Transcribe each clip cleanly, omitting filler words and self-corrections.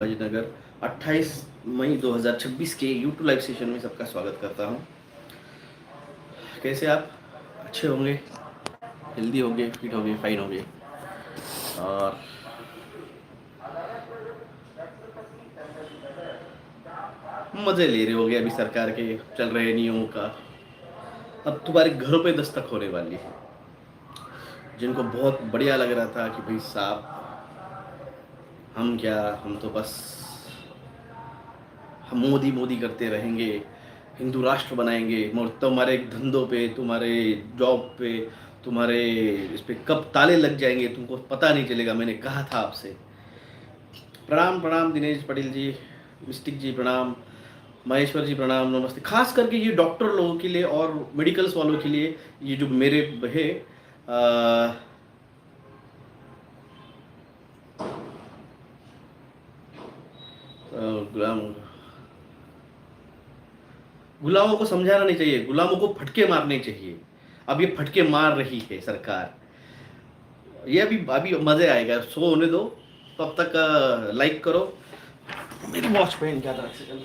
नगर 28 मई 2026 के YouTube live session में सबका स्वागत करता हूं। कैसे आप? अच्छे होंगे, हेल्दी होंगे, फिट होंगे, फाइन होंगे और मज़े ले रहे होंगे अभी सरकार के चल रहे नियमों का। अब तुम्हारे घरों पे दस्तक होने वाली है। जिनको बहुत बढ़िया लग रहा था कि भाई साहब हम क्या, हम तो बस हम मोदी मोदी करते रहेंगे, हिंदू राष्ट्र बनाएंगे, तुम्हारे धंधों पे, तुम्हारे जॉब पे, तुम्हारे इस पे कब ताले लग जाएंगे तुमको पता नहीं चलेगा। मैंने कहा था आपसे। प्रणाम प्रणाम दिनेश पटेल जी, मिस्टिक जी प्रणाम, महेश्वर जी प्रणाम, नमस्ते। खास करके ये डॉक्टर लोगों के लिए और मेडिकल्स वालों के लिए, ये जो मेरे है गुलाम, गुलामों को समझाना नहीं चाहिए, गुलामों को फटके मारने चाहिए। अब ये फटके मार रही है सरकार। ये अभी अभी मजे आएगा, सो होने दो। तो अब तक लाइक करो। मेरी वॉच पहन क्या था सेकंड।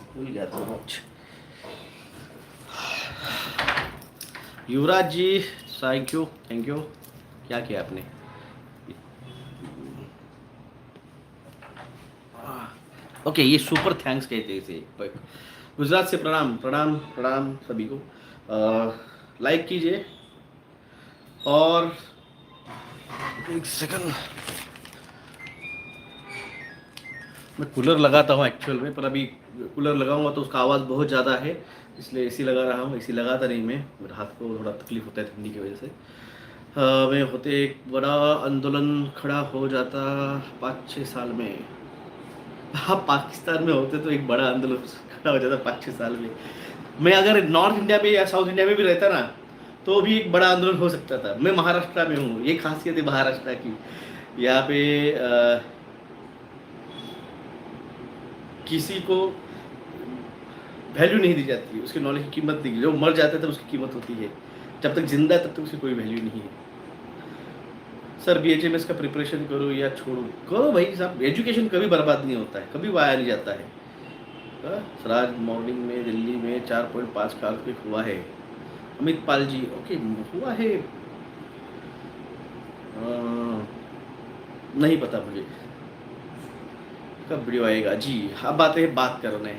भूल गया था watch. Yuvraj ji thank you, thank you. क्या किया आपने? ओके, ये सुपर थैंक्स कहते हैं इसे। गुजरात से प्रणाम प्रणाम प्रणाम सभी को। लाइक कीजिए और एक सेकंड, मैं कूलर लगाता हूँ एक्चुअल में, पर अभी कूलर लगाऊंगा तो उसका आवाज़ बहुत ज़्यादा है, इसलिए एसी लगा रहा हूँ। एसी लगाता नहीं मैं, मेरे हाथ को थोड़ा तकलीफ होता है ठंडी की वजह से। मैं होते एक बड़ा आंदोलन खड़ा हो जाता 5-6 साल में। हाँ, पाकिस्तान में होते तो एक बड़ा आंदोलन खड़ा हो जाता 5-6 साल में। मैं अगर नॉर्थ इंडिया में या साउथ इंडिया में भी रहता ना, तो भी एक बड़ा आंदोलन हो सकता था। मैं महाराष्ट्र में हूँ, ये खासियत है महाराष्ट्र की। यहाँ पे किसी को वैल्यू नहीं दी जाती, उसके नॉलेज की कीमत नहीं। जो मर जाता है तब उसकी कीमत होती है, जब तक जिंदा है तब तक उसकी कोई वैल्यू नहीं है। सर BHMS का प्रिपरेशन करो या छोड़ो? करो भाई साहब, एजुकेशन कभी बर्बाद नहीं होता है, कभी वाया नहीं जाता है। स्वराज मॉर्निंग में दिल्ली में 4.5 का अर्थक्वेक हुआ है। अमित पाल जी, ओके हुआ है। नहीं पता मुझे कब वीडियो आएगा जी। अब आते हैं बात करने।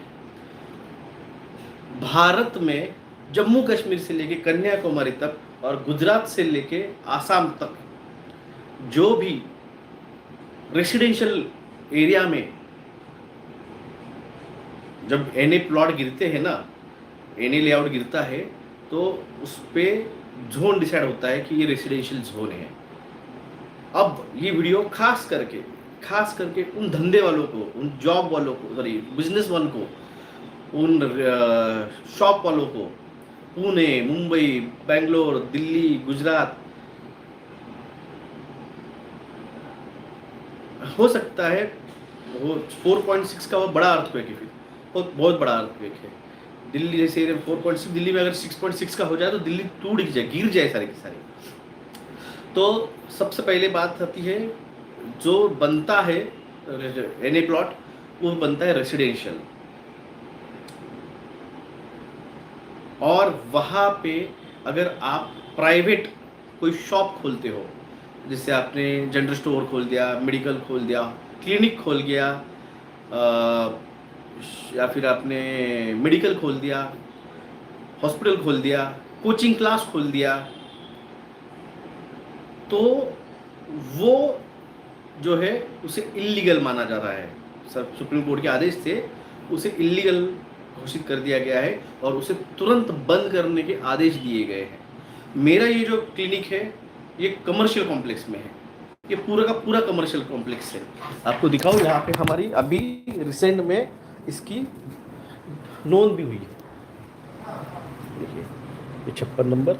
भारत में जम्मू कश्मीर से लेके कन्याकुमारी तक और गुजरात से लेके आसाम तक जो भी रेसिडेंशियल एरिया में जब एनए प्लॉट गिरते हैं ना, एनए लेआउट गिरता है, तो उस पर जोन डिसाइड होता है कि ये रेसिडेंशियल जोन है। अब ये वीडियो खास करके उन धंधे वालों को, उन जॉब वालों को, सॉरी बिजनेस वन को, उन शॉप वालों को, पुणे, मुंबई, बेंगलोर, दिल्ली, गुजरात, हो सकता है वो 4.6 का वो बड़ा अर्थक्वेक है, फिर बहुत बड़ा अर्थक्वेक है। दिल्ली जैसे एरिया 4.6, दिल्ली में अगर 6.6 का हो जाए तो दिल्ली टूट जाए, गिर जाए सारे के सारे। तो सबसे पहले बात आती है, जो बनता है एनए प्लॉट, वो बनता है रेसिडेंशियल। और वहाँ पे अगर आप प्राइवेट कोई शॉप खोलते हो, जिससे आपने जनरल स्टोर खोल दिया, मेडिकल खोल दिया, क्लिनिक खोल गया, या फिर आपने मेडिकल खोल दिया, हॉस्पिटल खोल दिया, कोचिंग क्लास खोल दिया, तो वो जो है उसे इल्लीगल माना जा रहा है। सुप्रीम कोर्ट के आदेश से उसे इल्लीगल घोषित कर दिया गया है और उसे तुरंत बंद करने के आदेश दिए गए हैं। मेरा ये जो क्लिनिक है ये कमर्शियल कॉम्प्लेक्स में है, ये पूरा का पूरा कमर्शियल कॉम्प्लेक्स है। आपको दिखाऊं, यहाँ पे हमारी अभी रिसेंट में इसकी नोंद भी हुई है। देखिए, ये 56 नंबर,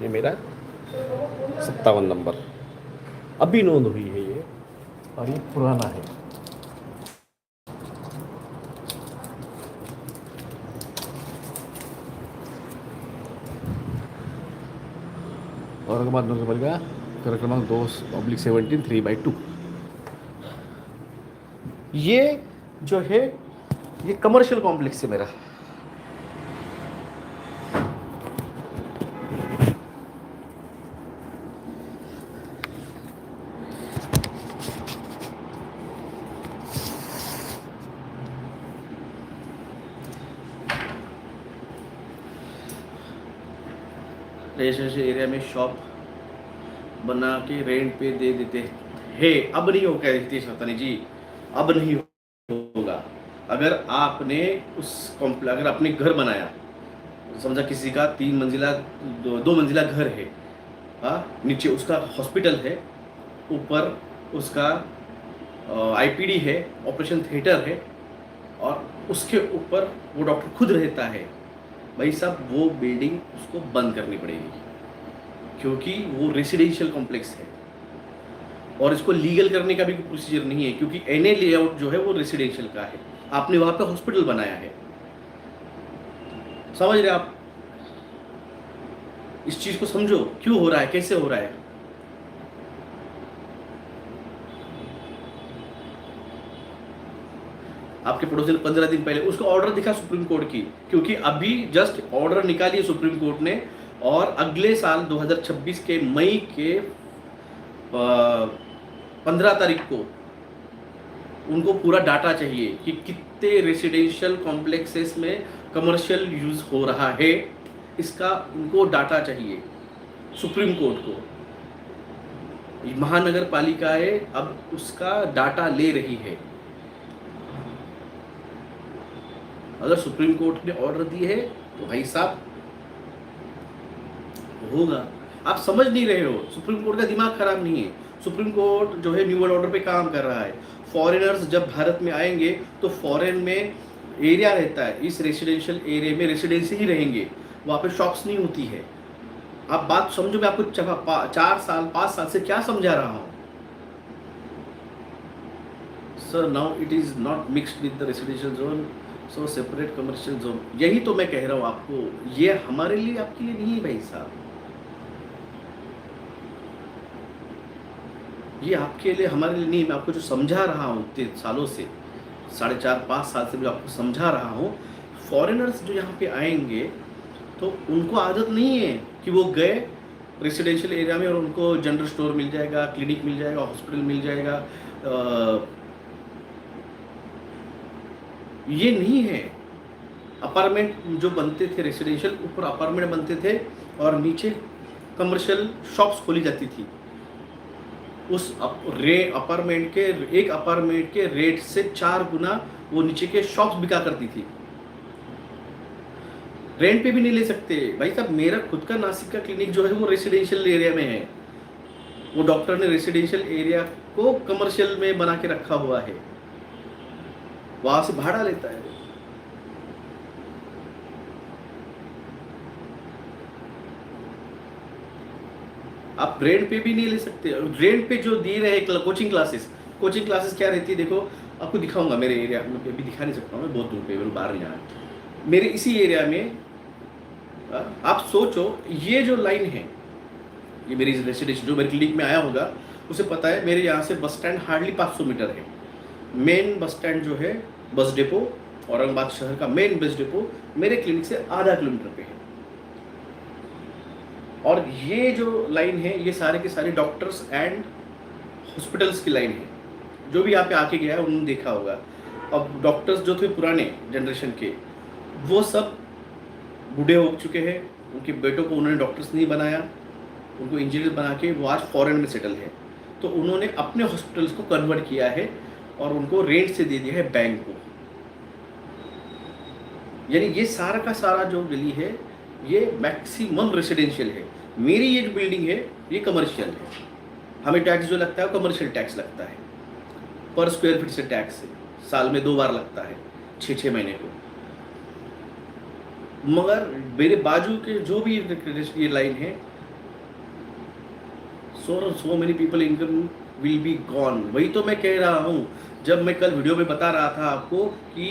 ये मेरा 57 नंबर, अभी नोंद हुई है ये, और ये पुराना है। औरंगाबाद नगरपालिका घर क्रमांक 2/17 3/2। ये जो है ये कमर्शियल कॉम्प्लेक्स है मेरा। रेजिडेंशियल एरिया में शॉप बना के रेंट पे दे देते हैं। अब नहीं होगा रितेश रतनी जी, अब नहीं होगा। अगर आपने अगर आपने घर बनाया, समझा किसी का 3 मंजिला 2 मंजिला घर है, नीचे उसका हॉस्पिटल है, ऊपर उसका आईपीडी है, ऑपरेशन थिएटर है, और उसके ऊपर वो डॉक्टर खुद रहता है, भाई साहब वो बिल्डिंग उसको बंद करनी पड़ेगी, क्योंकि वो रेसिडेंशियल कॉम्प्लेक्स है और इसको लीगल करने का भी प्रोसीजर नहीं है, क्योंकि एनए लेआउट जो है वो रेसिडेंशियल का है। आपने वहां पे हॉस्पिटल बनाया है, समझ रहे आप? इस चीज को समझो, क्यों हो रहा है, कैसे हो रहा है। आपके पड़ोसी ने 15 दिन पहले उसको ऑर्डर दिखा सुप्रीम कोर्ट की, क्योंकि अभी जस्ट ऑर्डर निकाली है सुप्रीम कोर्ट ने, और अगले साल 2026 के मई के 15 तारीख को उनको पूरा डाटा चाहिए कि कितने रेसिडेंशियल कॉम्प्लेक्सेस में कमर्शियल यूज हो रहा है, इसका उनको डाटा चाहिए सुप्रीम कोर्ट को। महानगर पालिकाएं अब उसका डाटा ले रही है। अगर सुप्रीम कोर्ट ने ऑर्डर दी है तो भाई साहब होगा। आप समझ नहीं रहे हो, सुप्रीम कोर्ट का दिमाग खराब नहीं है। सुप्रीम कोर्ट जो है न्यू वर्ल्ड ऑर्डर पे काम कर रहा है। फॉरेनर्स जब भारत में आएंगे तो फॉरेन में एरिया रहता है, इस रेसिडेंशियल एरिया में रेसिडेंसी ही रहेंगे, वहाँ पे शॉक्स नहीं होती है। आप बात समझो, मैं आपको 4 साल 5 साल से क्या समझा रहा हूँ। Sir now it is not mixed with the residential zone, so separate commercial zone. यही तो मैं कह रहा हूँ आपको, ये हमारे लिए आपके लिए नहीं है भाई साहब, ये आपके लिए हमारे लिए नहीं। मैं आपको जो समझा रहा हूँ इतने सालों से, 4.5-5 साल से मैं आपको समझा रहा हूँ, फॉरेनर्स जो यहाँ पे आएंगे तो उनको आदत नहीं है कि वो गए रेसिडेंशियल एरिया में और उनको जनरल स्टोर मिल जाएगा, क्लिनिक मिल जाएगा, हॉस्पिटल मिल जाएगा। ये नहीं है। अपार्टमेंट जो बनते थे रेसिडेंशियल, ऊपर अपार्टमेंट बनते थे और नीचे कमर्शियल शॉप्स खोली जाती थी। उस अपार्टमेंट के एक अपार्टमेंट के रेट से 4 गुना वो नीचे के शॉप्स बिका करती थी। रेंट पे भी नहीं ले सकते भाई साहब। मेरा खुद का नासिक का क्लिनिक जो है वो रेसिडेंशियल एरिया में है, वो डॉक्टर ने रेसिडेंशियल एरिया को कमर्शियल में बना के रखा हुआ है, वहां से भाड़ा लेता है। आप रेंट पे भी नहीं ले सकते। रेंट पे जो दे रहे हैं कोचिंग क्लासेस क्या रहती है, देखो आपको दिखाऊंगा मेरे एरिया में, अभी दिखा नहीं सकता हूँ, मैं बहुत दूर पे, मेरे बाहर नहीं जाना। मेरे इसी एरिया में आप सोचो, ये जो लाइन है, ये मेरी रेसिडेंशियल जो मेरे क्लिनिक में आया होगा उसे पता है, मेरे यहाँ से बस स्टैंड हार्डली 500 मीटर है। मेन बस स्टैंड जो है, बस डिपो, औरंगाबाद शहर का मेन बस डिपो मेरे क्लिनिक से आधा किलोमीटर पे है। और ये जो लाइन है, ये सारे के सारे डॉक्टर्स एंड हॉस्पिटल्स की लाइन है। जो भी यहाँ पे आके गया है उन्होंने देखा होगा। अब डॉक्टर्स जो थे पुराने जनरेशन के, वो सब बूढ़े हो चुके हैं, उनके बेटों को उन्होंने डॉक्टर्स नहीं बनाया, उनको इंजीनियर बना के वो आज फॉरेन में सेटल है। तो उन्होंने अपने हॉस्पिटल्स को कन्वर्ट किया है और उनको रेंट से दे दिया है बैंक को। यानी ये सारा का सारा जो गली है ये मैक्सिमम रेसिडेंशियल है। मेरी ये जो बिल्डिंग है ये कमर्शियल है। हमें टैक्स जो लगता है वो कमर्शियल टैक्स लगता है, पर स्क्वायर फीट से टैक्स है, साल में 2 बार लगता है, 6-6 महीने को। मगर मेरे बाजू के जो भी ये लाइन है, so many people income will be gone। वही तो मैं कह रहा हूँ, जब मैं कल वीडियो में बता रहा था आपको कि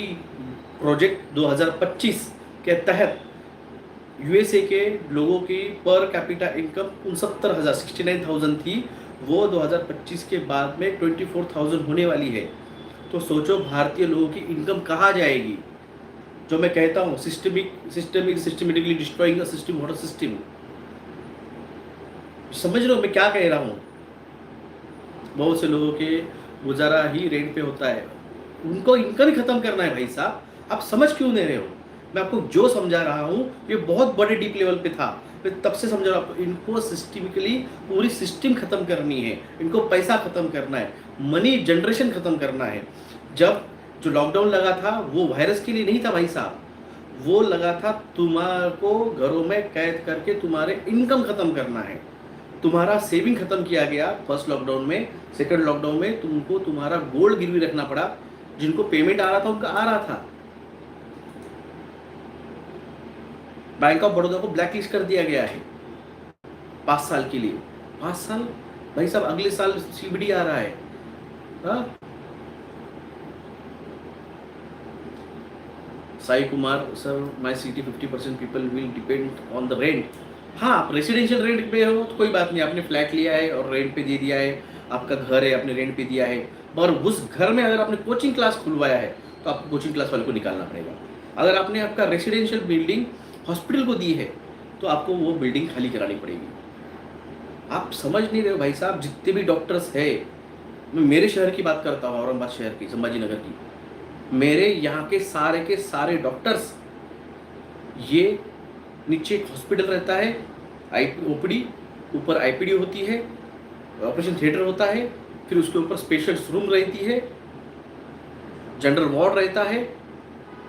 प्रोजेक्ट 2025 के तहत यूएसए के लोगों की पर कैपिटा इनकम 69,000 69,000 थी, वो 2025 के बाद में 24,000 होने वाली है। तो सोचो भारतीय लोगों की इनकम कहाँ जाएगी। जो मैं कहता हूँ systematically destroying the system, what a system. समझ रहे हो मैं क्या कह रहा हूँ। बहुत से लोगों के गुजारा ही रेंट पे होता है, उनको इनकम ही खत्म करना है भाई साहब। आप समझ क्यों नहीं रहे हो। मैं आपको जो समझा रहा हूँ ये बहुत बड़े डीप लेवल पे था, मैं तब से समझा रहा हूँ। इनको सिस्टमिकली पूरी सिस्टम खत्म करनी है, इनको पैसा खत्म करना है, मनी जनरेशन खत्म करना है। जब जो लॉकडाउन लगा था वो वायरस के लिए नहीं था भाई साहब, वो लगा था तुम्हारे घरों में कैद करके तुम्हारे इनकम खत्म करना है। तुम्हारा सेविंग खत्म किया गया फर्स्ट लॉकडाउन में। सेकंड लॉकडाउन में तुमको तुम्हारा गोल्ड गिरवी रखना पड़ा, जिनको पेमेंट आ रहा था उनका आ रहा था। बैंक ऑफ बड़ौदा को ब्लैकलिस्ट कर दिया गया है 5 साल के लिए। 5 साल भाई साहब, अगले साल सीबीडी आ रहा है। हाँ? Sai Kumar sir, my city 50% people will depend on the rent. हाँ, आप रेसिडेंशियल रेंट पे हो तो कोई बात नहीं, आपने फ्लैट लिया है और रेंट पे दे दिया है, आपका घर है आपने रेंट पे दिया है। और उस घर में अगर आपने कोचिंग क्लास खुलवाया है तो आपको कोचिंग क्लास वाले को निकालना पड़ेगा। अगर आपने आपका रेसिडेंशियल बिल्डिंग हॉस्पिटल को दी है तो आपको वो बिल्डिंग खाली करानी पड़ेगी। आप समझ नहीं रहे हो भाई साहब। जितने भी डॉक्टर्स है, मैं मेरे शहर की बात करता हूँ, औरंगाबाद शहर की, संभाजी नगर की, मेरे यहाँ के सारे डॉक्टर्स, ये नीचे एक हॉस्पिटल रहता है, ओपीडी, ऊपर आईपीडी होती है, ऑपरेशन थिएटर होता है, फिर उसके ऊपर स्पेशलिस्ट रूम रहती है, जनरल वार्ड रहता है,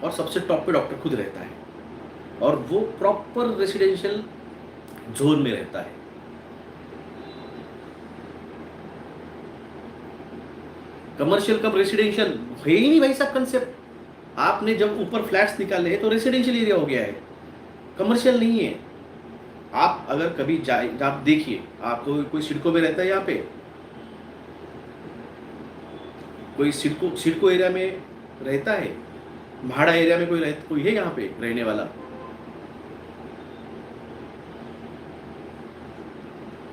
और सबसे टॉप पे डॉक्टर खुद रहता है, और वो प्रॉपर रेसिडेंशियल जोन में रहता है। कमर्शियल कम रेसिडेंशियल है ही नहीं भाई साहब कंसेप्ट। आपने जब ऊपर फ्लैट्स निकाले हैं तो रेसिडेंशियल एरिया हो गया है, कमर्शियल नहीं है। आप अगर कभी जाए, आप देखिए, आपको कोई सिडको में रहता है, यहाँ पे कोई सिडको एरिया में रहता है, भाड़ा एरिया में कोई है यहाँ पे रहने वाला?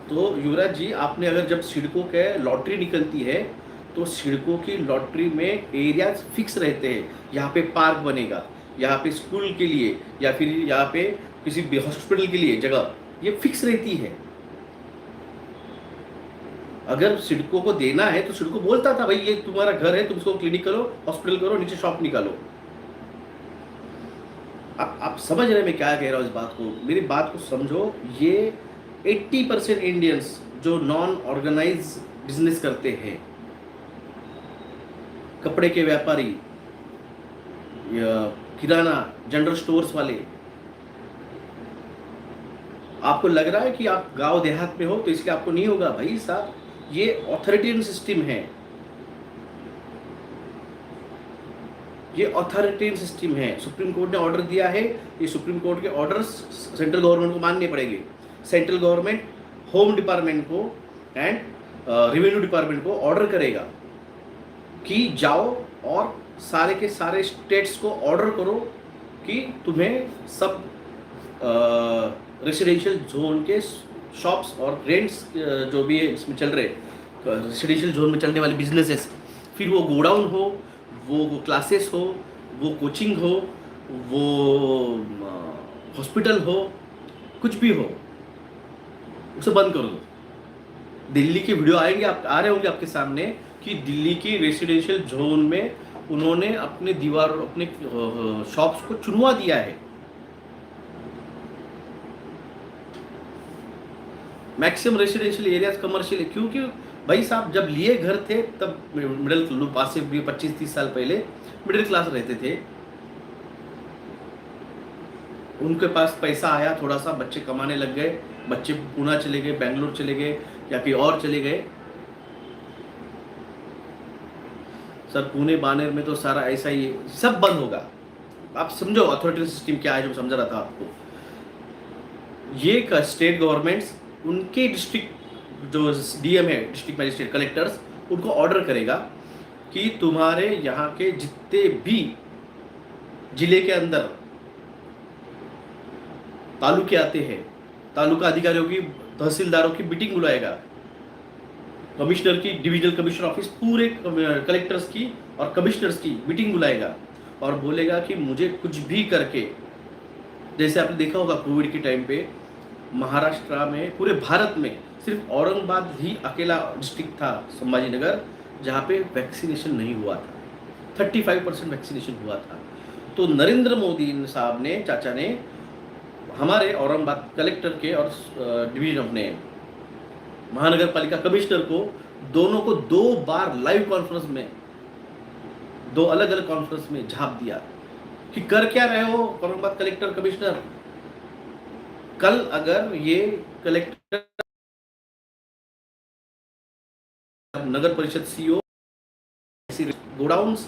तो युवराज जी, आपने अगर जब सिडको के लॉटरी निकलती है तो सिडको की लॉटरी में एरियाज फिक्स रहते हैं। यहाँ पे पार्क बनेगा, यहाँ पे स्कूल के लिए, या फिर यहाँ पे किसी हॉस्पिटल के लिए जगह, ये फिक्स रहती है। अगर सिडको को देना है तो सिडको बोलता था भाई ये तुम्हारा घर है, तुम इसको क्लिनिक करो, हॉस्पिटल करो, नीचे शॉप निकालो। आप समझ रहे हैं मैं क्या कह रहा हूँ इस बात को। मेरी बात को समझो। ये 80% इंडियंस जो नॉन ऑर्गेनाइज बिजनेस करते हैं, कपड़े के व्यापारी, किराना, जनरल स्टोर्स वाले, आपको लग रहा है कि आप गांव देहात में हो तो इसलिए आपको नहीं होगा। भाई साहब, ये ऑथोरिटेरियन सिस्टम है, ये ऑथोरिटेरियन सिस्टम है। सुप्रीम कोर्ट ने ऑर्डर दिया है, ये सुप्रीम कोर्ट के ऑर्डर्स सेंट्रल गवर्नमेंट को मानने पड़ेंगे। सेंट्रल गवर्नमेंट होम डिपार्टमेंट को एंड रेवेन्यू डिपार्टमेंट को ऑर्डर करेगा कि जाओ और सारे के सारे स्टेट्स को ऑर्डर करो कि तुम्हें सब रेसिडेंशियल जोन के शॉप्स और रेंट्स जो भी है इसमें चल रहे रेसिडेंशियल जोन में चलने वाले बिजनेसेस, फिर वो गोडाउन हो, वो क्लासेस हो, वो कोचिंग हो, वो हॉस्पिटल हो, कुछ भी हो, उसे बंद कर दो। दिल्ली की वीडियो आएंगे, आप आ रहे होंगे आपके सामने कि दिल्ली की रेसिडेंशियल जोन में उन्होंने अपने दीवार, अपने शॉप्स को चुनवा दिया है। मैक्सिमम रेसिडेंशियल एरियाज कमर्शियल है, क्योंकि भाई साहब जब लिए घर थे तब मिडिल लोग, पास से 25-30 साल पहले मिडिल क्लास रहते थे, उनके पास पैसा आया थोड़ा सा, बच्चे कमाने लग गए, बच्चे पुणे चले गए, बेंगलोर चले गए, या कहीं और चले गए। सर पुणे बानेर में तो सारा ऐसा ही है, सब बंद होगा। आप समझो अथॉरिटी सिस्टम क्या है, जो समझा रहा था आपको। ये स्टेट गवर्नमेंट्स, उनके डिस्ट्रिक्ट जो डीएम है, डिस्ट्रिक्ट मजिस्ट्रेट, कलेक्टर्स, उनको ऑर्डर करेगा कि तुम्हारे यहाँ के जितने भी जिले के अंदर तालुके आते हैं, तालुका अधिकारियों की, तहसीलदारों की मीटिंग बुलाएगा, कमिश्नर की, डिविजनल कमिश्नर ऑफिस पूरे कलेक्टर्स की और कमिश्नर्स की मीटिंग बुलाएगा और बोलेगा कि मुझे कुछ भी करके, जैसे आपने देखा होगा कोविड के टाइम पे महाराष्ट्र में, पूरे भारत में सिर्फ औरंगाबाद ही अकेला डिस्ट्रिक्ट था, संभाजी नगर, जहाँ पे वैक्सीनेशन नहीं हुआ था। 35% वैक्सीनेशन हुआ था। तो नरेंद्र मोदी साहब ने, चाचा ने, हमारे औरंगाबाद कलेक्टर के और डिवीजन अपने महानगर पालिका कमिश्नर को, दोनों को 2 बार लाइव कॉन्फ्रेंस में, 2 अलग अलग कॉन्फ्रेंस में झाप दिया कि कर क्या रहे हो औरंगाबाद कलेक्टर कमिश्नर। कल अगर ये कलेक्टर, नगर परिषद सीईओ गोडाउन्स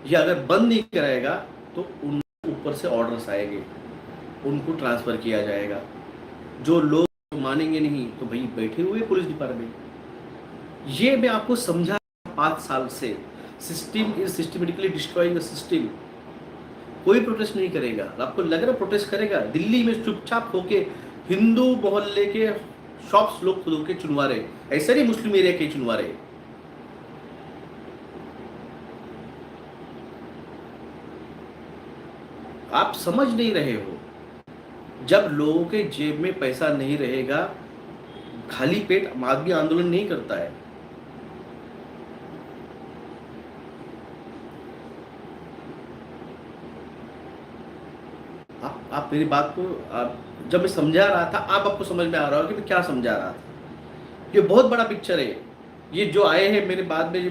ये अगर बंद नहीं कराएगा तो उन ऊपर से ऑर्डर्स आएंगे, उनको ट्रांसफर किया जाएगा। जो लोग मानेंगे नहीं तो भाई बैठे हुए पुलिस डिपार्टमेंट। ये मैं आपको समझा 5 साल से, system is systematically destroying the system. कोई प्रोटेस्ट नहीं करेगा। आपको लग रहा प्रोटेस्ट करेगा? दिल्ली में चुपचाप होके हिंदू मोहल्ले के शॉप्स लोग खुद होके चुनवा रहे, ऐसा नहीं मुस्लिम एरिया के चुनवा रहे। आप समझ नहीं रहे हो, जब लोगों के जेब में पैसा नहीं रहेगा, खाली पेट आदमी आंदोलन नहीं करता है। आप मेरी बात को, जब मैं समझा रहा था, आपको समझ में आ रहा हो कि मैं क्या समझा रहा था। ये बहुत बड़ा पिक्चर है। ये जो आए हैं मेरे बाद में, जो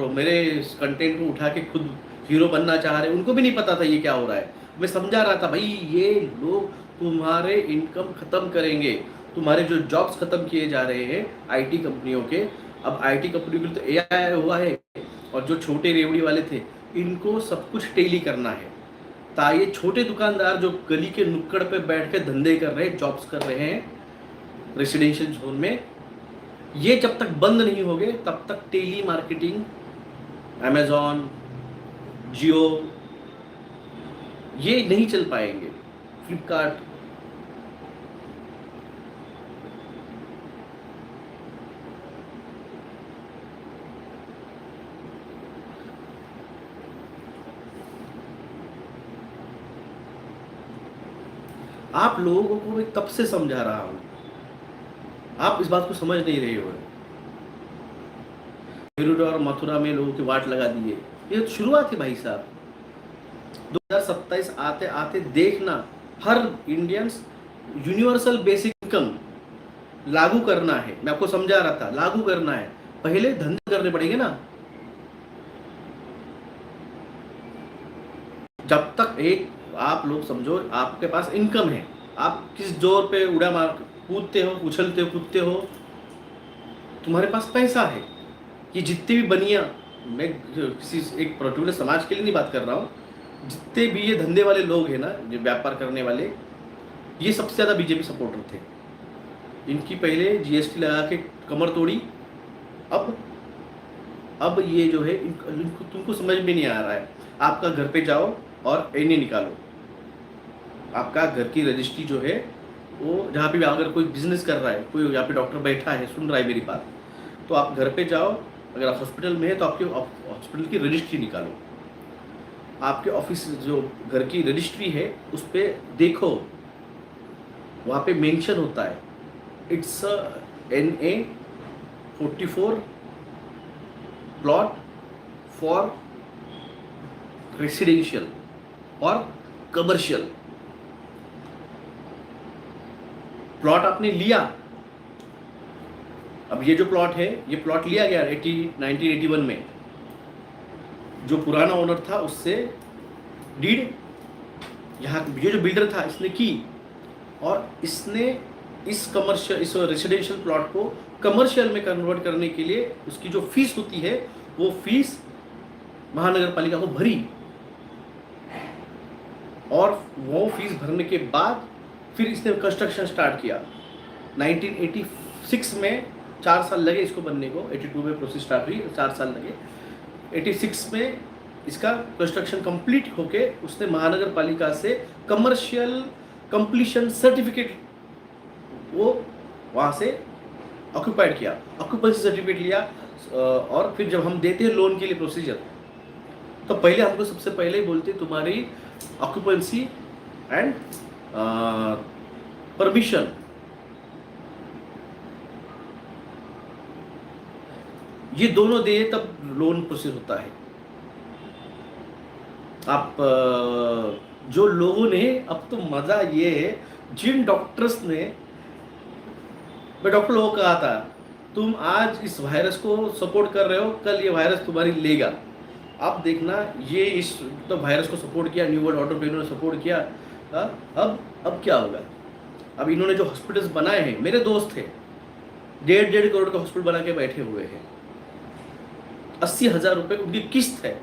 मेरे कंटेंट को उठा के खुद हीरो बनना चाह रहे हैं, उनको भी नहीं पता था ये क्या हो रहा है। मैं समझा रहा था भाई ये लोग तुम्हारे इनकम खत्म करेंगे, तुम्हारे जो जॉब्स खत्म किए जा रहे हैं आईटी कंपनियों के। अब आईटी कंपनियों के लिए तो एआई हुआ है, और जो छोटे रेवड़ी वाले थे इनको सब कुछ टेली करना है। ये छोटे दुकानदार जो गली के नुक्कड़ पे बैठ के धंधे कर रहे हैं, जॉब्स कर रहे हैं रेसिडेंशियल जोन में, ये जब तक बंद नहीं हो गए तब तक टेली मार्केटिंग, अमेजॉन, जियो, ये नहीं चल पाएंगे। फ्लिपकार्ट, आप लोगों को मैं कब से समझा रहा हूं, आप इस बात को समझ नहीं रहे हो। मेरठ और मथुरा में लोगों की वाट लगा दिए, ये तो शुरुआत है भाई साहब। 2027 आते आते देखना, हर इंडियंस यूनिवर्सल बेसिक इनकम लागू करना है। मैं आपको समझा रहा था, लागू करना है, पहले धंधे करने पड़ेंगे ना। जब तक एक आप लोग समझो आपके पास इनकम है, आप किस जोर पे उड़ा मार कूदते हो, उछलते हो, कूदते हो, तुम्हारे पास पैसा है। ये जितने भी बनिया, मैं किसी एक पर्टिकुलर समाज के लिए नहीं बात कर रहा हूँ, जितने भी ये धंधे वाले लोग हैं ना, जो व्यापार करने वाले, ये सबसे ज़्यादा बीजेपी सपोर्टर थे। इनकी पहले जीएसटी लगा के कमर तोड़ी, अब ये जो है इनको तुमको समझ में नहीं आ रहा है। आपका घर पे जाओ और एनए निकालो, आपका घर की रजिस्ट्री जो है वो, जहाँ पे भी अगर कोई बिजनेस कर रहा है, कोई यहाँ पे डॉक्टर बैठा है सुन रहा है मेरी बात, तो आप घर पे जाओ, अगर आप हॉस्पिटल में है तो आपके हॉस्पिटल की रजिस्ट्री निकालो, आपके ऑफिस जो घर की रजिस्ट्री है उस पर देखो, वहाँ पे मेंशन होता है it's NA 44 plot for residential और कमर्शियल। प्लॉट आपने लिया, अब ये जो प्लॉट है, ये प्लॉट लिया गया 1981 में, जो पुराना ओनर था उससे डीड, यहाँ ये जो बिल्डर था इसने की, और इसने इस कमर्शियल, इस रेसिडेंशियल प्लॉट को कमर्शियल में कन्वर्ट करने के लिए उसकी जो फीस होती है वो फीस महानगर पालिका को भरी, और वो फीस भरने के बाद फिर इसने कंस्ट्रक्शन स्टार्ट किया। 1986 में 4 साल लगे इसको बनने को, 82 में प्रोसेस स्टार्ट हुई, 4 साल लगे। 86 में इसका कंस्ट्रक्शन कंप्लीट होके उसने महानगर पालिका से कमर्शियल कंप्लीशन सर्टिफिकेट वो वहाँ से ऑक्यूपाइड किया, ऑक्यूपेंसी सर्टिफिकेट लिया। और फिर जब हम देते हैं लोन के लिए प्रोसीजर, तो पहले हमको सबसे पहले ही बोलते हैं तुम्हारी ऑक्यूपेंसी एंड परमिशन, ये दोनों दे तब लोन प्रोसीजर होता है। आप जो लोगों ने, अब तो मजा ये है, जिन डॉक्टर्स ने, मैं डॉक्टर लोगों को कहा था तुम आज इस वायरस को सपोर्ट कर रहे हो, कल ये वायरस तुम्हारी लेगा। आप देखना, ये इस तो वायरस को सपोर्ट किया, न्यू वर्ल्ड ऑर्डर पे इन्होंने सपोर्ट किया। अब क्या होगा? अब इन्होंने जो हॉस्पिटल्स बनाए हैं, मेरे दोस्त थे 1.5 करोड़ का हॉस्पिटल बना के बैठे हुए हैं, 80,000 रुपए उनकी किस्त है,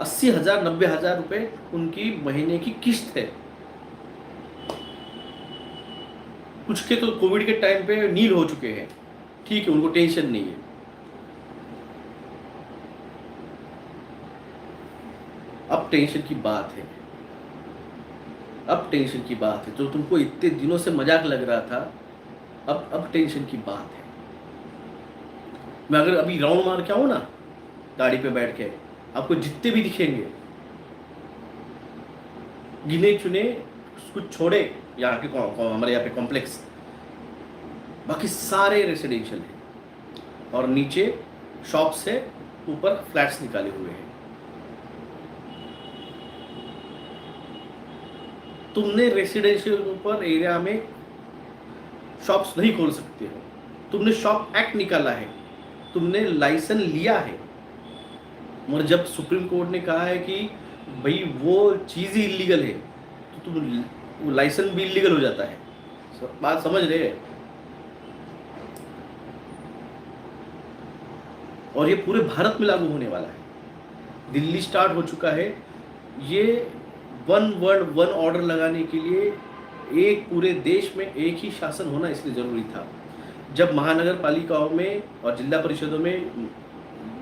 80,000 90,000 रुपए उनकी महीने की किस्त है। कुछ के तो कोविड के टाइम पे नील हो चुके हैं, ठीक है, उनको टेंशन नहीं है। अब टेंशन की बात है, अब टेंशन की बात है। जो तुमको इतने दिनों से मजाक लग रहा था, अब टेंशन की बात है। मैं अगर अभी राउंड मार के आऊं ना गाड़ी पे बैठ के, आपको जितने भी दिखेंगे, गिने चुने कुछ छोड़े, यहाँ के हमारे यहाँ पे कॉम्प्लेक्स, बाकी सारे रेसिडेंशियल है, और नीचे शॉप्स है, ऊपर फ्लैट्स निकाले हुए हैं। तुमने रेसिडेंशियल ऊपर एरिया में शॉप्स नहीं खोल सकते हो, तुमने शॉप एक्ट निकाला है, तुमने लाइसेंस लिया है, मगर जब सुप्रीम कोर्ट ने कहा है कि भाई वो चीज़ ही इलीगल है, तो तुम लाइसेंस भी इलीगल हो जाता है। बात समझ रहे हैं? और ये पूरे भारत में लागू होने वाला है। दिल्ली स्टार्ट हो चुका है। ये वन वर्ल्ड वन ऑर्डर लगाने के लिए एक पूरे देश में एक ही शासन होना इसलिए ज़रूरी था। जब महानगर पालिकाओं में और जिला परिषदों में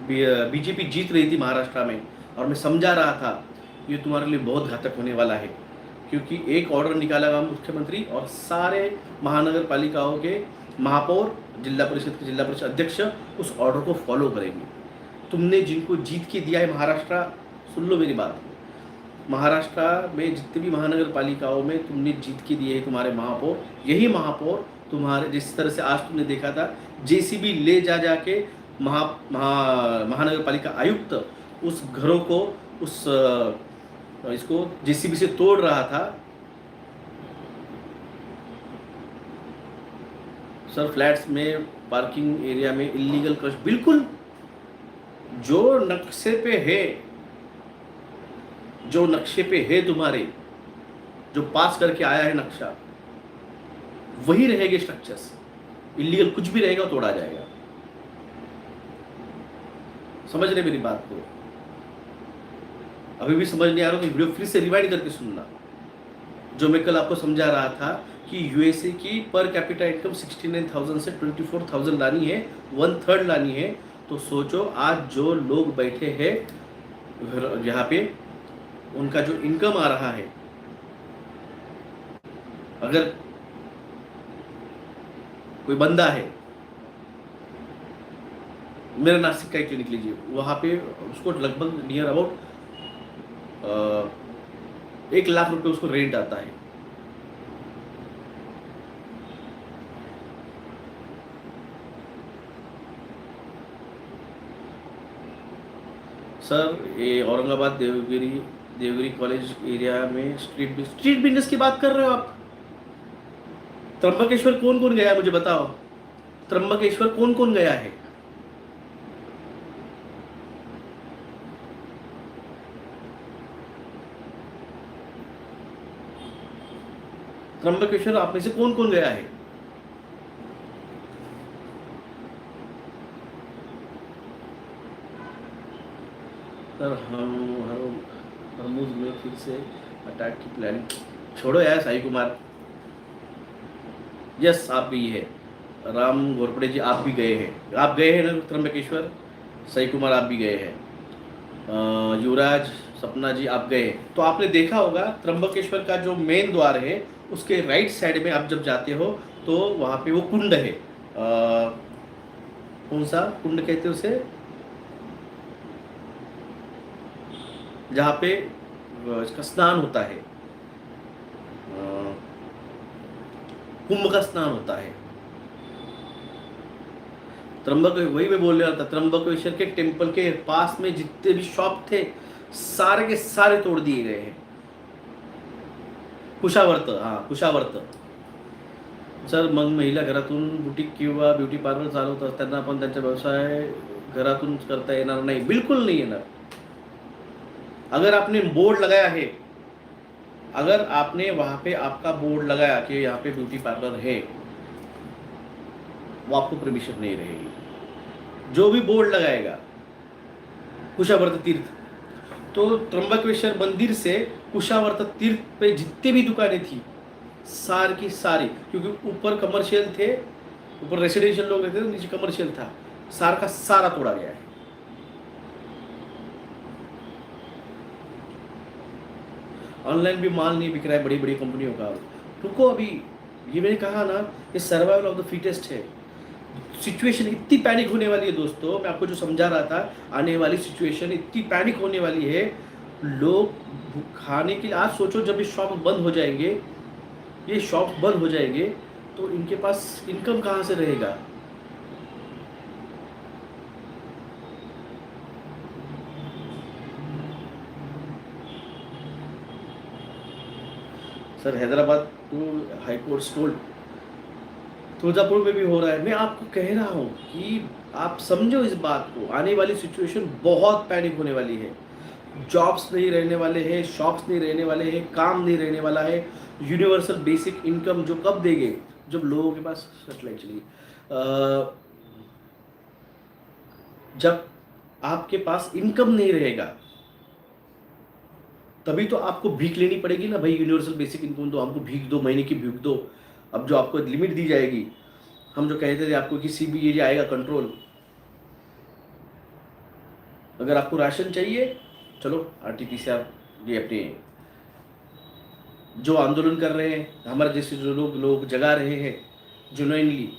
बीजेपी जीत रही थी महाराष्ट्र में, और मैं समझा रहा था ये तुम्हारे लिए बहुत घातक होने वाला है, क्योंकि एक ऑर्डर निकाला गया मुख्यमंत्री और सारे महानगर पालिकाओं के महापौर, जिला परिषद के जिला परिषद अध्यक्ष उस ऑर्डर को फॉलो करेंगे। तुमने जिनको जीत के दिया है महाराष्ट्र, सुन लो मेरी बात, महाराष्ट्र में जितने भी महानगर पालिकाओं में तुमने जीत के दिए हैं तुम्हारे महापौर, यही महापौर तुम्हारे, जिस तरह से आज तुमने देखा था जेसीबी ले जाके महानगर पालिका आयुक्त उस घरों को, उस इसको जेसीबी से तोड़ रहा था। सर फ्लैट्स में, पार्किंग एरिया में इलीगल क्रश, बिल्कुल जो नक्शे पे है, जो नक्शे पे है तुम्हारे, जो पास करके आया है नक्शा, वही रहेंगे स्ट्रक्चर्स। इलीगल कुछ भी रहेगा तोड़ा जाएगा। समझ रहे मेरी बात को? अभी भी समझ नहीं आ रहा तो वीडियो फिर से रिवाइंड करके सुनना। जो मैं कल आपको समझा रहा था कि यूएसए की पर कैपिटा इनकम 69,000 से 24,000 लानी है, 1/3 लानी है। तो सोचो आज जो लोग बैठे हैं यहाँ पे, उनका जो इनकम आ रहा है, अगर कोई बंदा है, मेरा नासिक का एक क्लिनिक लीजिए, वहाँ पे उसको लगभग नियर अबाउट 1 लाख रुपए उसको रेंट आता है। सर ये औरंगाबाद देवगिरी कॉलेज एरिया में स्ट्रीट बिजनेस की बात कर रहे हो आप? त्र्यंबकेश्वर कौन कौन गया है मुझे बताओ? त्र्यंबकेश्वर कौन कौन गया है? त्र्यंबकेश्वर आप में से कौन कौन गया है? सर हरमुज में फिर से अटैक की प्लानिंग, छोड़ो यार साई कुमार। यस आप भी है, राम घोरपड़े जी आप भी गए हैं, आप गए हैं ना त्र्यंबकेश्वर? साई कुमार आप भी गए हैं, युवराज सपना जी आप गए तो आपने देखा होगा त्र्यंबकेश्वर का जो मेन द्वार है उसके राइट साइड में आप जब जाते हो तो वहाँ पे वो कुंड है, कौन सा कुंड कहते हैं उसे, जहाँ पे इसका स्नान होता है, कुंभ का स्नान होता है। त्र्यंबक, वही मैं बोल रहा था, त्र्यंबकेश्वर के टेम्पल के पास में जितने भी शॉप थे सारे के सारे तोड़ दिए गए हैं। कुशावर्त, हाँ कुशावर्त सर, मग महिला घरातून बुटीक किंवा ब्युटी पार्लर चालवत असताना पण त्यांचा व्यवसाय घरातून करता येणार नाही, बिल्कुल नहीं येणार। अगर आपने बोर्ड लगाया है, अगर आपने वहां पे आपका बोर्ड लगाया कि यहाँ पे ब्यूटी पार्लर है, वो आपको परमिशन नहीं रहेगी। जो भी बोर्ड लगाएगा कुशावर्त तीर्थ, तो त्र्यंबकेश्वर मंदिर से कुशावर्त तीर्थ पे जितने भी दुकानें थी सारी की सारी, क्योंकि ऊपर कमर्शियल थे, ऊपर रेसिडेंशियल लोग रहते थे, नीचे कमर्शियल था, सारा का सारा तोड़ा गया है। ऑनलाइन भी माल नहीं बिक रहा है बड़ी बड़ी कंपनियों का। रुको अभी, ये मैंने कहा ना, ये सर्वाइवल ऑफ द फिटेस्ट है। सिचुएशन इतनी पैनिक होने वाली है दोस्तों, मैं आपको जो समझा रहा था, आने वाली सिचुएशन इतनी पैनिक होने वाली है। लोग खाने के लिए, आज सोचो जब ये शॉप बंद हो जाएंगे, ये शॉप बंद हो जाएंगे तो इनके पास इनकम कहाँ से रहेगा। Sir Hyderabad to high court स्टोल्ड, तुलजापुर में भी हो रहा है। मैं आपको कह रहा हूँ कि आप समझो इस बात को, आने वाली सिचुएशन बहुत पैनिक होने वाली है। जॉब्स नहीं रहने वाले हैं, शॉप्स नहीं रहने वाले हैं, काम नहीं रहने वाला है। यूनिवर्सल बेसिक इनकम जो कब देंगे, जब लोगों के पास सेटेलाइट चली, जब आपके पास इनकम नहीं रहेगा तभी तो आपको भीख लेनी पड़ेगी ना भाई। यूनिवर्सल बेसिक इनकम तो हमको भीख दो, महीने की भीख दो। अब जो आपको लिमिट दी जाएगी, हम जो कहते थे आपको कि सीबीए आएगा कंट्रोल, अगर आपको राशन चाहिए चलो आरटीपीसीआर, ये अपने जो आंदोलन कर रहे हैं हमारे जैसे जो लोग जगा रहे हैं जेन्युइनली,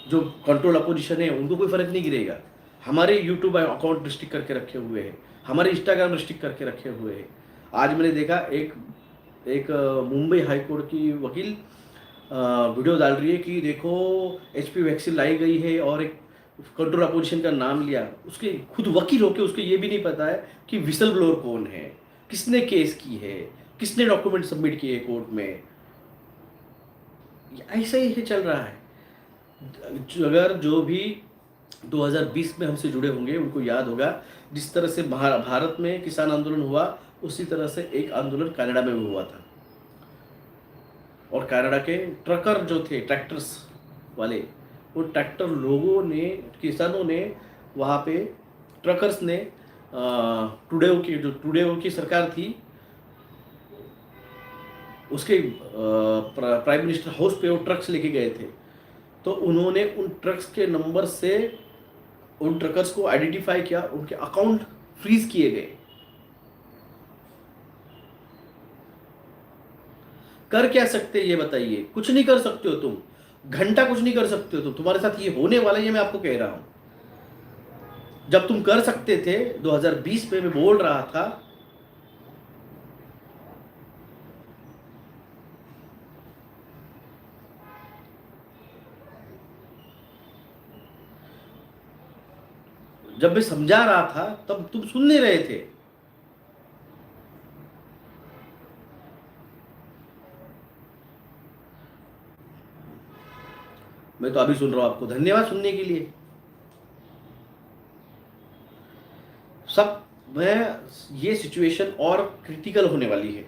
जो कंट्रोल अपोजिशन है, उनको कोई फर्क नहीं गिरेगा। हमारे यूट्यूब अकाउंट रिस्ट्रिक्ट करके रखे हुए हैं, हमारे इंस्टाग्राम रिस्ट्रिक्ट करके रखे हुए हैं। आज मैंने देखा एक मुंबई हाई कोर्ट की वकील वीडियो डाल रही है कि देखो एचपी वैक्सीन लाई गई है, और एक कंट्रोल अपोजिशन का नाम लिया। उसके खुद वकील होके उसको ये भी नहीं पता है कि विसल ब्लोअर कौन है, किसने केस की है, किसने डॉक्यूमेंट सबमिट किए कोर्ट में। ऐसा ही चल रहा है। अगर जो भी 2020 में हमसे जुड़े होंगे उनको याद होगा, जिस तरह से भारत में किसान आंदोलन हुआ, उसी तरह से एक आंदोलन कनाडा में भी हुआ था। और कनाडा के ट्रकर जो थे, ट्रैक्टर्स वाले, वो ट्रैक्टर लोगों ने, किसानों ने वहाँ पे, ट्रकर्स ने ट्रूडेओ की सरकार थी, उसके प्राइम मिनिस्टर हाउस पे वो ट्रक्स लेके गए थे। तो उन्होंने उन ट्रक्स के नंबर से उन ट्रकर्स को आइडेंटिफाई किया, उनके अकाउंट फ्रीज किए गए। कर क्या सकते ये बताइए? कुछ नहीं कर सकते हो तुम, घंटा कुछ नहीं कर सकते हो तुम। तुम्हारे साथ ये होने वाला है, मैं आपको कह रहा हूं। जब तुम कर सकते थे 2020 में, मैं बोल रहा था, जब मैं समझा रहा था तब तुम सुन नहीं रहे थे। मैं तो अभी सुन रहा हूं आपको, धन्यवाद सुनने के लिए। सब में ये सिचुएशन और क्रिटिकल होने वाली है।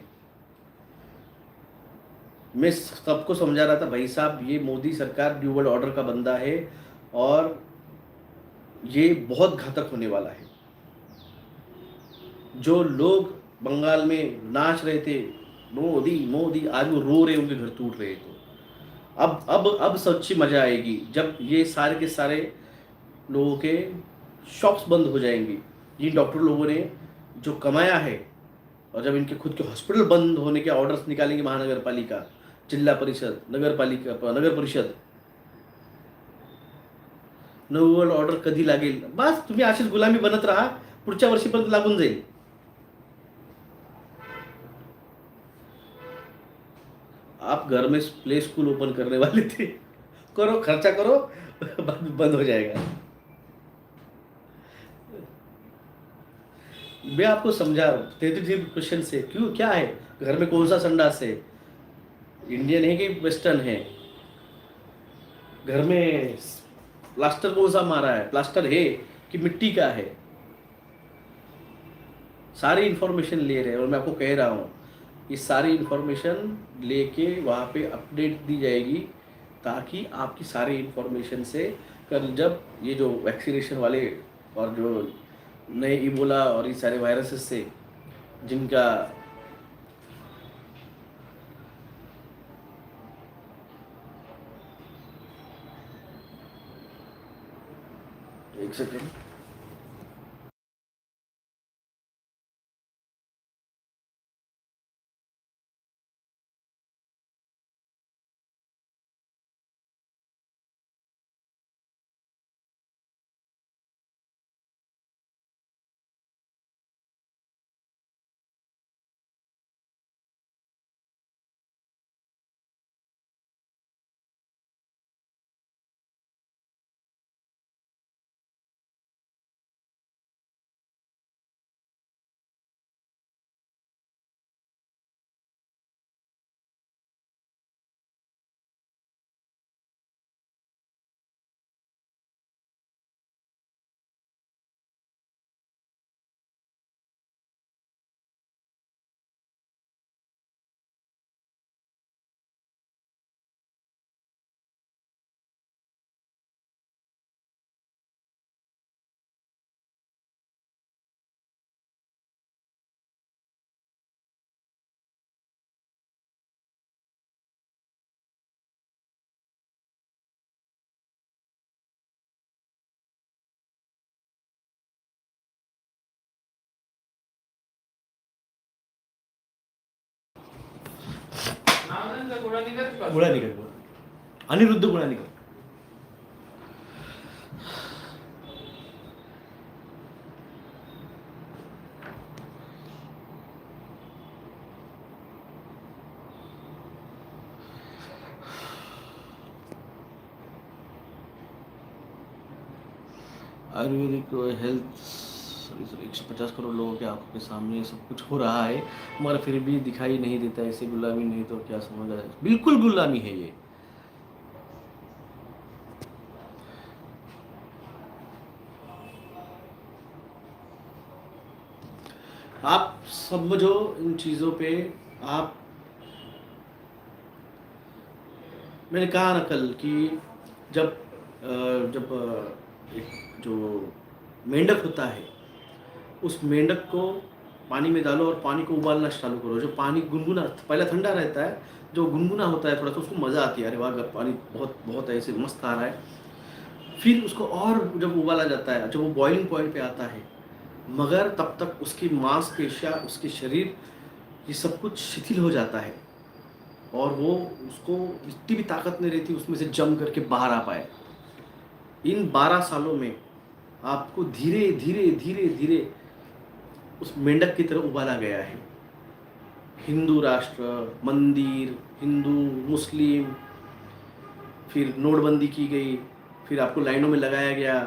मैं सबको समझा रहा था, भाई साहब ये मोदी सरकार न्यू वर्ल्ड ऑर्डर का बंदा है और ये बहुत घातक होने वाला है। जो लोग बंगाल में नाच रहे थे मोदी मोदी, आज वो रो रहे, उनके घर टूट रहे। तो अब सच्ची मजा आएगी जब ये सारे के सारे लोगों के शॉप्स बंद हो जाएंगी। जिन डॉक्टर लोगों ने जो कमाया है, और जब इनके खुद के हॉस्पिटल बंद होने के ऑर्डर्स निकालेंगे महानगर पालिका, जिल्हा परिषद, नगर पालिका, नगर परिषद, नो वर्ल्ड ऑर्डर कधी लागेल? बस तुम्ही अशीच गुलामी बनत राहा, पुढच्या वर्षीपर्यंत लागून जाईल. आप घर में प्ले स्कूल ओपन करने वाले थे, करो, खर्चा करो, बंद हो जाएगा. मैं आपको समझा रहा हूँ, 33 क्वेश्चन से क्यों, क्या है घर में, कौन सा संडास है, इंडियन है कि वेस्टर्न है, घर में प्लास्टर कौन सा मारा है, प्लास्टर है कि मिट्टी का है, सारी इंफॉर्मेशन ले रहे हैं. और मैं आपको कह रहा हूँ, ये सारी इंफॉर्मेशन लेके वहाँ पे अपडेट दी जाएगी, ताकि आपकी सारी इंफॉर्मेशन से कल जब ये जो वैक्सीनेशन वाले और जो नए इबोला और ये सारे वायरसेस से जिनका, एक सेकेंड, गुळानिकर, अनिरुद्ध गुळानिकर. आयुर्वेदिक हेल्थ, 150 करोड़ लोगों के आंखों के सामने सब कुछ हो रहा है, मगर फिर भी दिखाई नहीं देता. ऐसे गुलामी नहीं तो क्या समझ आए, बिल्कुल गुलामी है ये. आप समझो इन चीज़ों पे. आप, मैंने कहा ना कल कि जब एक जो मेंढक होता है, उस मेंढक को पानी में डालो और पानी को उबालना चालू करो. जो पानी गुनगुना, पहले ठंडा रहता है, जो गुनगुना होता है थोड़ा सा, उसको मज़ा आती है, अरे वाह पानी बहुत बहुत ऐसे मस्त आ रहा है. फिर उसको और जब उबाला जाता है, जब वो बॉइलिंग पॉइंट पे आता है, मगर तब तक उसकी मांसपेशियाँ, उसके शरीर, ये सब कुछ शिथिल हो जाता है, और वो, उसको इतनी भी ताकत नहीं रहती उसमें से जम करके बाहर आ पाए. इन 12 सालों में आपको धीरे धीरे धीरे धीरे उस मेंढक की तरह उबाला गया है. हिंदू राष्ट्र, मंदिर, हिंदू, मुस्लिम, फिर नोटबंदी की गई, फिर आपको लाइनों में लगाया गया,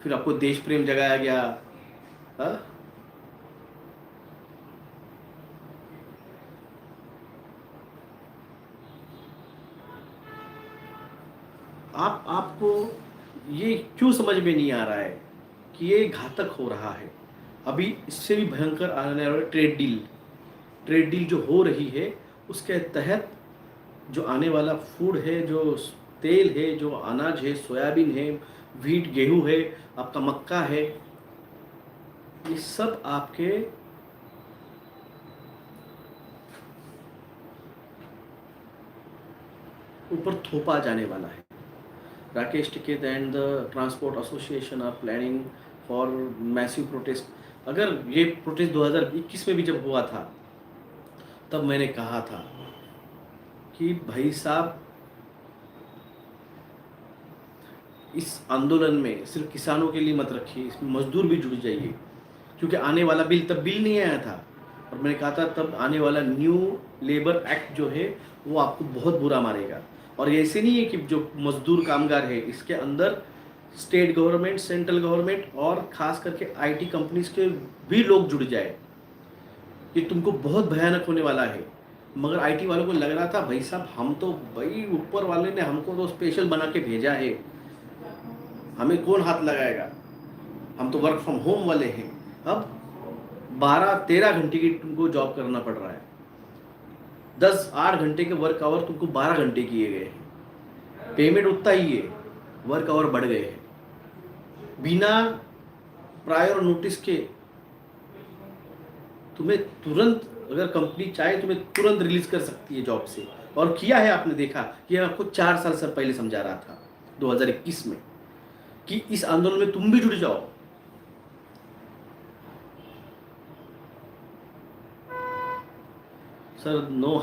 फिर आपको देश प्रेम जगाया गया. हाँ, आपको ये क्यों समझ में नहीं आ रहा है कि ये घातक हो रहा है? अभी इससे भी भयंकर आने वाला ट्रेड डील जो हो रही है, उसके तहत जो आने वाला फूड है, जो तेल है, जो अनाज है, सोयाबीन है, व्हीट गेहूं है, आपका मक्का है, ये सब आपके ऊपर थोपा जाने वाला है. Rakesh Tiketh and the Transport Association are planning for massive protest. अगर ये प्रोटेस्ट 2021 में भी जब हुआ था, तब मैंने कहा था कि भाई साहब, इस आंदोलन में सिर्फ किसानों के लिए मत रखिए, इसमें मजदूर भी जुड़ जाइए, क्योंकि आने वाला बिल तब बिल नहीं आया था, और मैंने कहा था तब आने वाला न्यू लेबर एक्ट जो है वो आपको बहुत बुरा मारेगा। और ऐसे नहीं है कि जो मजदूर कामगार है, इसके अंदर स्टेट गवर्नमेंट, सेंट्रल गवर्नमेंट और खास करके आईटी कंपनीज के भी लोग जुड़ जाए। ये तुमको बहुत भयानक होने वाला है। मगर आईटी वालों को लग रहा था भाई साहब, हम तो भाई ऊपर वाले ने हमको तो स्पेशल बना के भेजा है, हमें कौन हाथ लगाएगा, हम तो वर्क फ्रॉम होम वाले हैं। अब 12-13 घंटे की तुमको जॉब करना पड़ रहा है, 10-8 घंटे के वर्क आवर तुमको 12 घंटे किए गए हैं, पेमेंट उतना ही है, वर्क आवर बढ़ गए हैं। बिना प्रायर नोटिस के तुम्हें तुरंत, अगर कंपनी चाहे तुम्हें तुरंत रिलीज कर सकती है जॉब से, और किया है। आपने देखा कि आपको 4 साल से पहले समझा रहा था 2021 में कि इस आंदोलन में तुम भी जुड़ जाओ। Sir no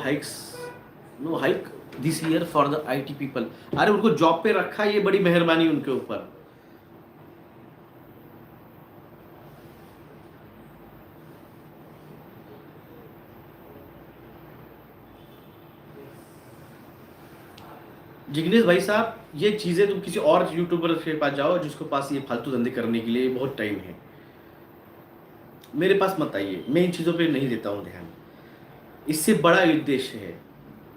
hike this year for the IT people. अरे उनको जॉब पे रखा, ये बड़ी मेहरबानी उनके ऊपर। जिग्नेश भाई साहब, ये चीजें तुम किसी और यूट्यूबर के पास जाओ जिसके पास ये फालतू धंधे करने के लिए बहुत टाइम है, मेरे पास मत आइए, मैं इन चीजों पे नहीं देता हूं ध्यान। इससे बड़ा उद्देश्य है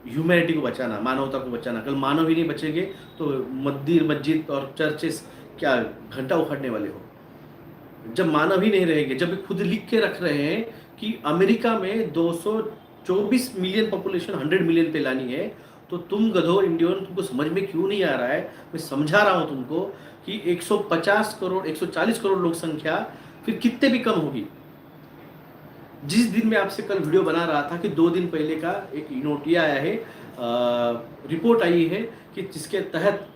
ह्यूमैनिटी को बचाना, मानवता को बचाना। कल मानव ही नहीं बचेंगे तो मंदिर, मस्जिद और चर्चेस क्या घंटा उखाड़ने वाले हो? जब मानव ही नहीं रहेंगे, जब खुद लिख के रख रहे हैं कि अमेरिका में 224 मिलियन पॉपुलेशन 100 मिलियन पे लानी है, तो तुम गधो इंडियन, तुमको समझ में क्यों नहीं आ रहा है? मैं समझा रहा हूं तुमको कि 150 करोड़ 140 करोड़ लोक संख्या फिर कितने भी कम होगी। जिस दिन मैं आपसे कल वीडियो बना रहा था कि 2 दिन पहले का एक नोटिया आया है, रिपोर्ट आई है कि जिसके तहत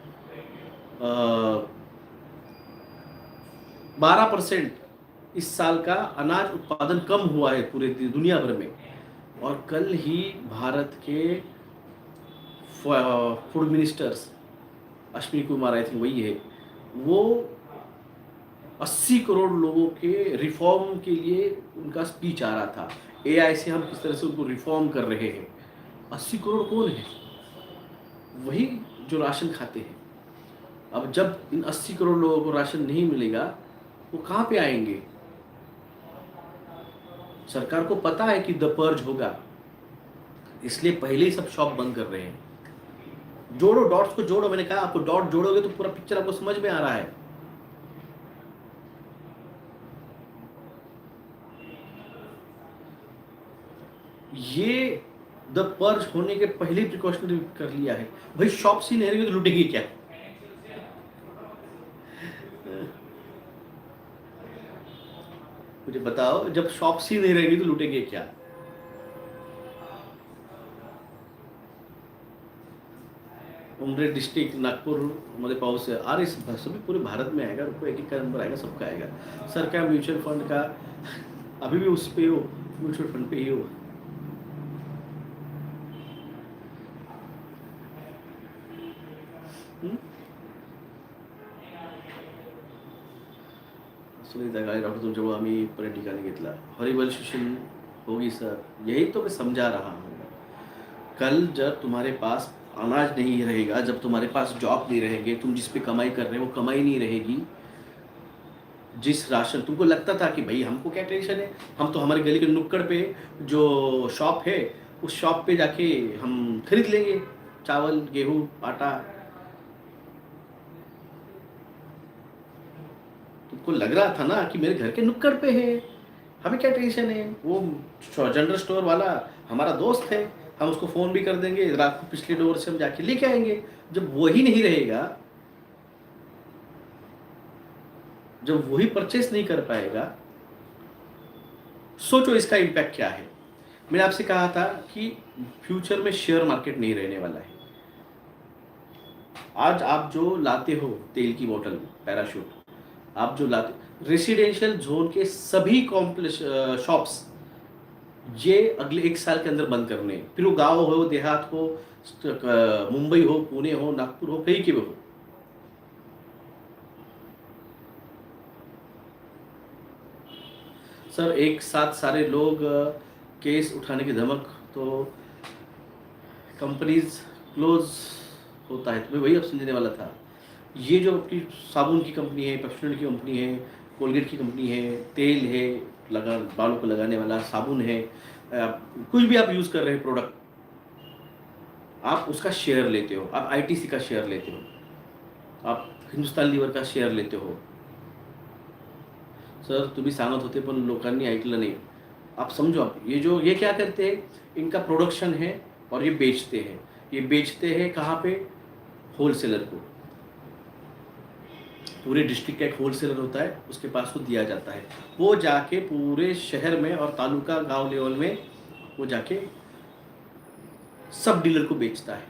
12% इस साल का अनाज उत्पादन कम हुआ है पूरे दुनिया भर में। और कल ही भारत के food ministers Ashwini Kumar, I think वही है, वो 80 करोड़ लोगों के रिफॉर्म के लिए उनका स्पीच आ रहा था। एआई से हम किस तरह से उनको रिफॉर्म कर रहे हैं। 80 करोड़ कौन है? वही जो राशन खाते हैं। अब जब इन 80 करोड़ लोगों को राशन नहीं मिलेगा, वो कहाँ पे आएंगे? सरकार को पता है कि द पर्ज होगा, इसलिए पहले ही सब शॉप बंद कर रहे हैं। जोड़ो, डॉट्स को जोड़ो। मैंने कहा आपको डॉट जोड़ोगे तो पूरा पिक्चर आपको समझ में आ रहा है। ये द पर्ज होने के पहले प्रिकॉशनरी कर लिया है। भाई शॉप्स ही नहीं रहेंगे तो लूटेंगे क्या? मुझे बताओ, जब शॉप्स ही नहीं रहेंगी तो लूटेंगे क्या? उमरेड डिस्ट्रिक्ट, नागपुर मध्ये पाऊस है। अरे सभी पूरे भारत में आएगा, रुको एक एक का नंबर आएगा, सबका आएगा। सर क्या म्यूचुअल फंड का अभी भी उस पे हो, म्यूचुअल फंड पे ही हो? सुनीता गाडी डॉक्टर तुमच्यामुळे आम्ही परत ठिकाणी घेतला। हॉरिबल सिचुएशन होगी सर, यही तो मैं समझा रहा हूँ। कल जब तुम्हारे पास अनाज नहीं रहेगा, जब तुम्हारे पास जॉब नहीं रहेंगे, तुम जिस पे कमाई कर रहे हो वो कमाई नहीं रहेगी, जिस राशन तुमको लगता था कि भाई हमको क्या टेंशन है, हम तो हमारे गली के नुक्कड़ पे जो शॉप है उस शॉप पे जाके हम खरीद लेंगे चावल, गेहूं, आटा। तुमको लग रहा था ना कि मेरे घर के नुक्कड़ पे है, हमें क्या टेंशन है, वो जनरल स्टोर वाला हमारा दोस्त है, हम उसको फ़ोन भी कर देंगे, रात को पिछले डोर से हम जाके लेके आएंगे। जब वही नहीं रहेगा, जब वही परचेस नहीं कर पाएगा, सोचो इसका इम्पैक्ट क्या है। मैंने आपसे कहा था कि फ्यूचर में शेयर मार्केट नहीं रहने वाला है। आज आप जो लाते हो तेल की बोतल, पैराशूट, आप जो लाते, रेसिडेंशियल जोन के सभी कॉम्प्लेक्स शॉप्स ये अगले 1 साल के अंदर बंद करने हैं। फिर वो गाँव हो, देहात हो, मुंबई हो, पुणे हो, नागपुर हो, कहीं के भी हो। सर एक साथ सारे लोग केस उठाने की धमक, तो कंपनीज क्लोज होता है। तो मैं वही अब समझने वाला था। ये जो आपकी साबुन की कंपनी है, परफ्यूम की कंपनी है, कोलगेट की कंपनी है, तेल है, लगा बालों को लगाने वाला साबुन है, कुछ भी आप यूज़ कर रहे हैं प्रोडक्ट, आप उसका शेयर लेते हो, आप आईटीसी का शेयर लेते हो, आप हिंदुस्तान लीवर का शेयर लेते हो। सर तुम्ही सांगत होते पण लोकांनी ऐकलं नाही। आप समझो, आप ये क्या करते हैं, इनका प्रोडक्शन है और ये बेचते हैं। ये बेचते हैं कहाँ पे? होलसेलर को। पूरे डिस्ट्रिक्ट का एक होलसेलर होता है, उसके पास वो दिया जाता है। वो जाके पूरे शहर में और तालुका गांव लेवल में वो जाके सब डीलर को बेचता है,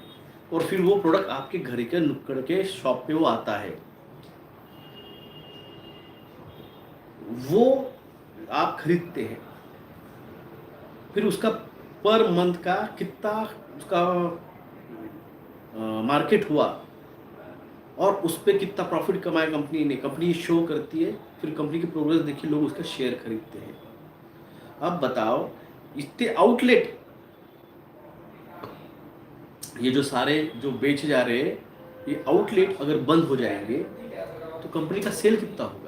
और फिर वो प्रोडक्ट आपके घर के नुक्कड़ के शॉप पे वो आता है। वो आप खरीदते हैं, फिर उसका पर मंथ का कितना उसका मार्केट हुआ और उस पर कितना प्रॉफिट कमाया कंपनी ने, कंपनी शो करती है। फिर कंपनी की प्रोग्रेस देखिए, लोग उसका शेयर खरीदते हैं। अब बताओ, इतने आउटलेट, ये जो सारे जो बेचे जा रहे हैं, ये आउटलेट अगर बंद हो जाएंगे तो कंपनी का सेल कितना होगा?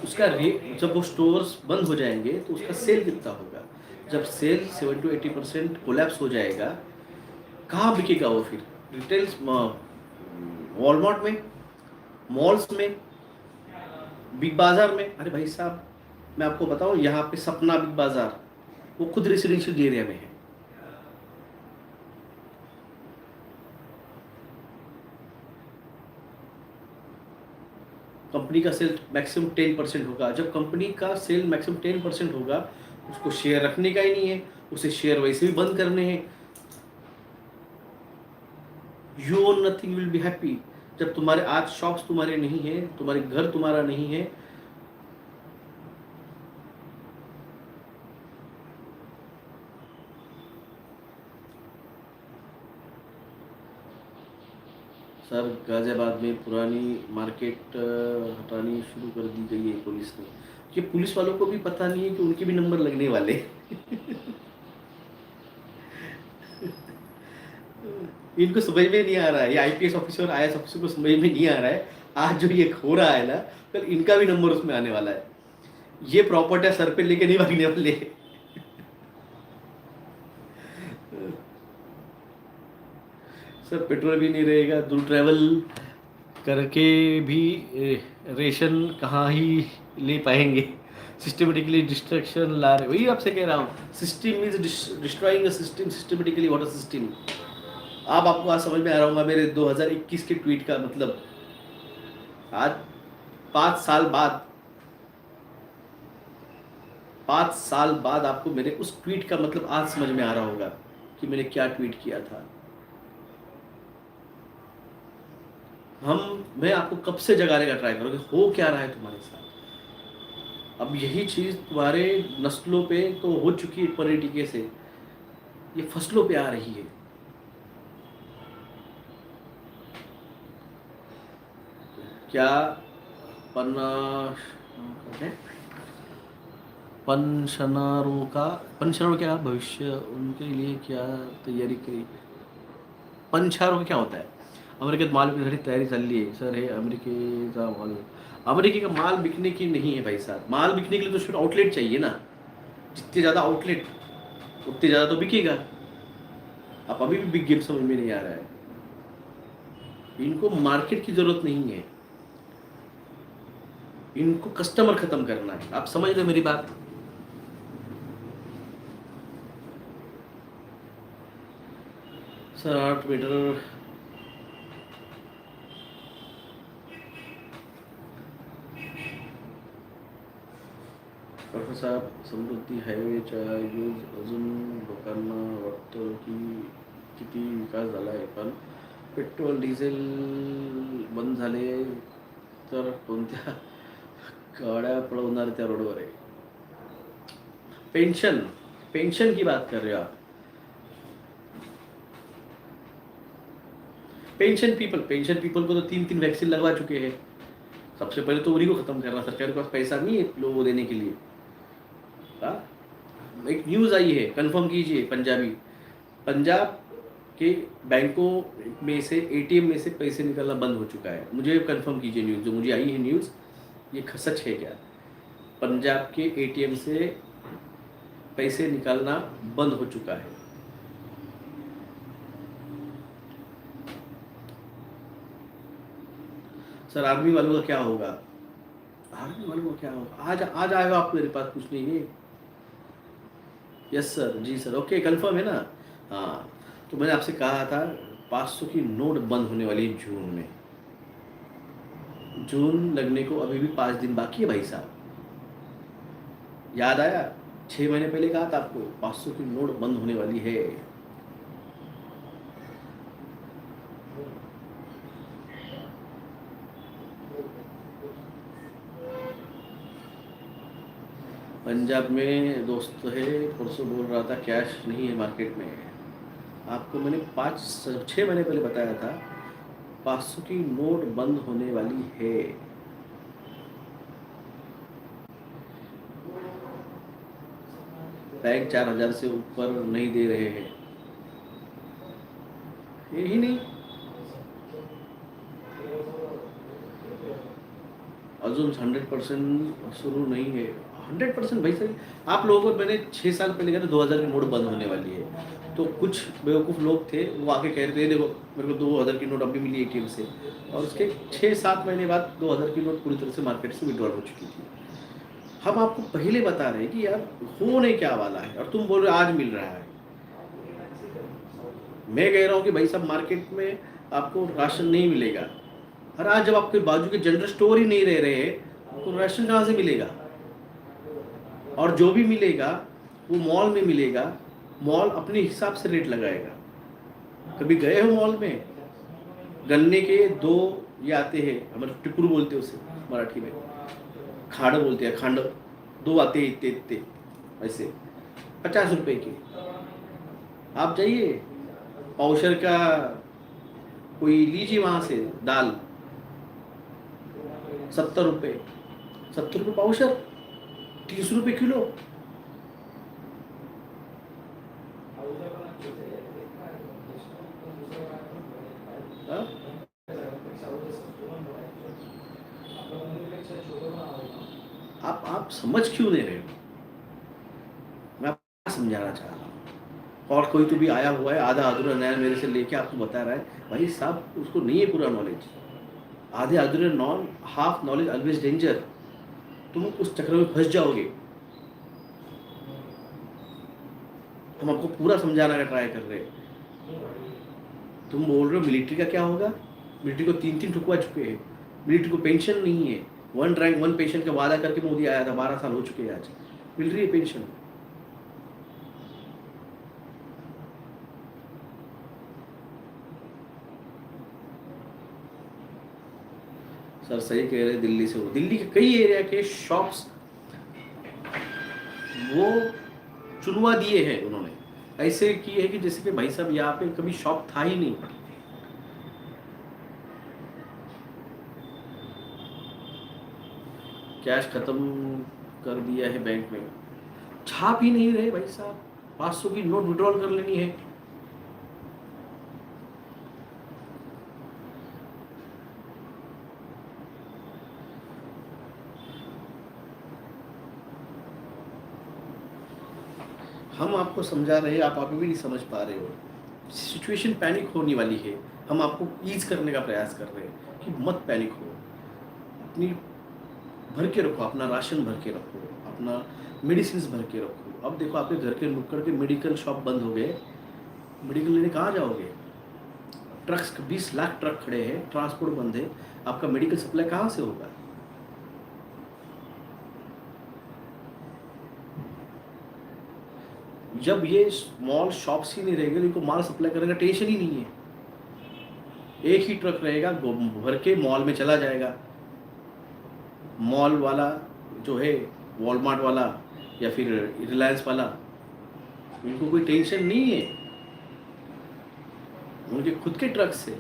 उसका जब वो स्टोर्स बंद हो जाएंगे तो उसका सेल कितना होगा? जब सेल 70 to 80% कोलैप्स हो जाएगा, कहाँ बिकेगा वो फिर? रिटेल्स, वॉलमार्ट में, मॉल्स में, बिग बाजार में? अरे भाई साहब, मैं आपको बताऊं, यहाँ पे सपना बिग बाजार वो खुद रेसिडेंशियल एरिया में है। कंपनी का सेल मैक्सिमम 10% होगा। जब कंपनी का सेल मैक्सिमम 10% होगा, उसको शेयर रखने का ही नहीं है, उसे शेयर वैसे भी बंद करने हैं। You own nothing, will be happy. जब तुम्हारे आज शॉप्स तुम्हारे नहीं है, तुम्हारे घर तुम्हारा नहीं है, सर गाजियाबाद में पुरानी मार्केट हटानी शुरू कर दी गई है पुलिस ने। ये पुलिस वालों को भी पता नहीं है कि उनके भी नंबर लगने वाले इनको समझ में नहीं आ रहा है, ये आईपीएस ऑफिसर, आईएएस ऑफिसर को समझ में नहीं आ रहा है। आज जो ये हो रहा है ना, कल इनका भी नंबर उसमें आने वाला है। ये प्रॉपर्टी सर पे लेके नहीं भागने वाले। सर पेट्रोल भी नहीं रहेगा, दूर ट्रैवल करके भी रेशन कहाँ ही ले पाएंगे। सिस्टमेटिकली डिस्ट्रक्शन ला रहे, वही आपसे कह रहा हूँ, system is destroying a system systematically. What a system. आप आपको आज समझ में आ रहा होगा मेरे 2021 के ट्वीट का मतलब। आज 5 साल बाद, 5 साल बाद आपको मेरे उस ट्वीट का मतलब आज समझ में आ रहा होगा कि मैंने क्या ट्वीट किया था। मैं आपको कब से जगाने का ट्राई करूँगा, हो क्या रहा है तुम्हारे साथ। अब यही चीज तुम्हारे नस्लों पे तो हो चुकी है पॉलिटिके से, ये फसलों पे आ रही है। क्या पन्ना पेंशनरों क्या भविष्य, उनके लिए क्या तैयारी करी? पंचारों का क्या होता है? अमेरिकेत माल विकण्याची तयारी चालली आहे सर। हे अमेरिकेचा माल, अमेरिके का माल बिकने की नहीं है भाई साहब। माल बिकने के लिए तो सिर्फ आउटलेट चाहिए ना। जितने ज़्यादा आउटलेट उतने ज़्यादा तो बिकेगा। अब अभी भी बिग गेम समझ में नहीं आ रहा है। इनको मार्केट की जरूरत नहीं है, इनको कस्टमर खत्म करना है। आप समझ रहे मेरी बात? सर 8 मीटर डॉक्टर साहब, समृद्धी हायवेचा यूज अजून लोकांना वाटतं की किती विकास झाला आहे, पण पेट्रोल डिझेल बंद झाले तर कोणत्या गाड्या पळवणार त्या रोडवर आहे. पेंशन, पेंशन की बात कर रहे हो आप. पेंशन पीपल को तो 3-3 वैक्सीन लगवा चुके हैं. सबसे पहले तो उन्हीं को खत्म करना. सरकार के पास पैसा नहीं है लोगों को देने के लिए. हाँ, एक न्यूज़ आई है, कंफर्म कीजिए. पंजाब के बैंकों में से एटीएम में से पैसे निकलना बंद हो चुका है. मुझे कंफर्म कीजिए न्यूज़, जो मुझे आई है न्यूज़, ये सच है क्या? पंजाब के एटीएम से पैसे निकालना बंद हो चुका है. सर आर्मी वालों का क्या होगा? आर्मी वालों का क्या होगा? आज आएगा आप मेरे पास पूछने ये. यस सर, जी सर, ओके, कंफर्म है ना. हाँ, तो मैंने आपसे कहा था 500 की नोट बंद होने वाली है जून में. जून लगने को अभी भी 5 दिन बाकी है भाई साहब. याद आया? 6 महीने पहले कहा था आपको 500 की नोट बंद होने वाली है. पंजाब में दोस्त है, परसों बोल रहा था कैश नहीं है मार्केट में. आपको मैंने 5-6 महीने पहले बताया था 500 की नोट बंद होने वाली है. बैंक 4,000 से ऊपर नहीं दे रहे हैं. यही नहीं, अजून 100% शुरू नहीं है. 100% भाई सही. आप लोगों को मैंने 6 साल पहले कहा था 2000 की नोट बंद होने वाली है. तो कुछ बेवकूफ़ लोग थे, वो आके कह रहे थे देखो मेरे को 2000 की नोट अभी मिली एटीएम से, और उसके 6-7 महीने बाद 2000 की नोट पूरी तरह से मार्केट से विड्रॉल हो चुकी थी. हम आपको पहले बता रहे हैं कि यार होने क्या वाला है, और तुम बोल रहे हो आज मिल रहा है. मैं कह रहा हूँ कि भाई साहब मार्केट में आपको राशन नहीं मिलेगा. और आज जब आपके बाजू के जनरल स्टोर ही नहीं रह रहे हैं तो राशन कहाँ से मिलेगा? और जो भी मिलेगा वो मॉल में मिलेगा. मॉल अपने हिसाब से रेट लगाएगा. कभी गए हो मॉल में? गन्ने के 2 ये आते हैं, हमारे टिपुर बोलते हैं उसे मराठी में, खाड़ बोलते हैं, खांड. 2 आते हैं इतने इतने ऐसे 50 रुपए के. आप जाइए पाउशर का कोई लीजिए वहाँ से दाल 70 रुपये. 70 रुपये पाउशर, 30 रुपये किलो. हाँ? आप समझ क्यों नहीं रहे हो? मैं आपको समझाना चाह रहा हूँ. और कोई तो भी आया हुआ है आधा अधूरा नया मेरे से लेके आपको बता रहा है, भाई साहब उसको नहीं है पूरा नॉलेज. आधे अधूरे हाफ नॉलेज ऑलवेज डेंजर. तुम उस चक्कर में फंस जाओगे. हम आपको पूरा समझाने का ट्राई कर रहे हैं. तुम बोल रहे हो मिलिट्री का क्या होगा? मिलिट्री को 3-3 ठुकवा चुके हैं. मिलिट्री को पेंशन नहीं है. 1 रैंक 1 पेंशन का वादा करके मोदी आया था, 12 साल हो चुके हैं आज. मिल रही है पेंशन. सर सही कह रहे, दिल्ली से हो. दिल्ली के कई एरिया के शॉप्स वो चुनवा दिए हैं उन्होंने. ऐसे किए है कि जैसे कि भाई साहब यहाँ पे कभी शॉप था ही नहीं. कैश खत्म कर दिया है बैंक में. छाप ही नहीं रहे भाई साहब. 500 की नोट विड्रॉल कर लेनी है. हम आपको समझा रहे हैं, आप अभी भी नहीं समझ पा रहे हो. सिचुएशन पैनिक होने वाली है. हम आपको ईज करने का प्रयास कर रहे हैं कि मत पैनिक हो. अपनी भर के रखो, अपना राशन भर के रखो, अपना मेडिसिन भर के रखो. अब देखो आपके घर के नुक्कड़ के मेडिकल शॉप बंद हो गए. मेडिकल लेने कहाँ जाओगे? ट्रक्स 20 लाख ट्रक खड़े हैं, ट्रांसपोर्ट बंद है. आपका मेडिकल सप्लाई कहाँ से होगा? जब ये स्मॉल शॉप्स ही नहीं रहेंगे तो इनको माल सप्लाई करने का टेंशन ही नहीं है। एक ही ट्रक रहेगा, भर के मॉल में चला जाएगा। मॉल वाला जो है, वॉलमार्ट वाला या फिर रिलायंस वाला, उनको कोई टेंशन नहीं है, उनके खुद के ट्रक से।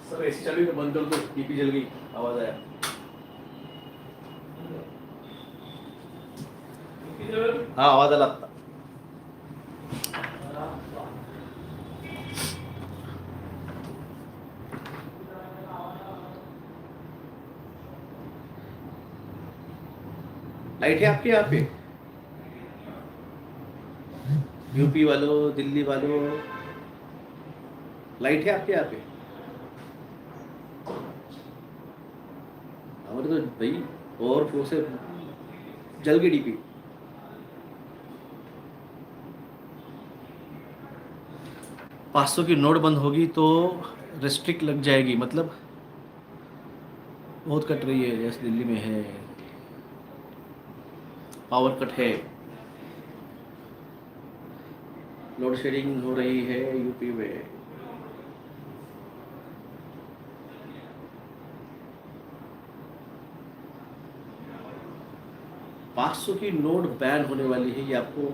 सर एसी चालू है तो बंद कर दो, डीपी जल गई, आवाज आया। हाँ आवाज आला आता। लाइट है आपके यहाँ पे? यूपी वालों, दिल्ली वालों, लाइट है आपके यहाँ पे? हमारे तो भाई ओवरफ्लो से जल गई डीपी। पाँच सौ की नोट बंद होगी तो रेस्ट्रिक्ट लग जाएगी, मतलब बहुत कट रही है, जैसे दिल्ली में है, पावर कट है, लोड शेडिंग हो रही है यूपी में। पाँच सौ की नोट बैन होने वाली है, ये आपको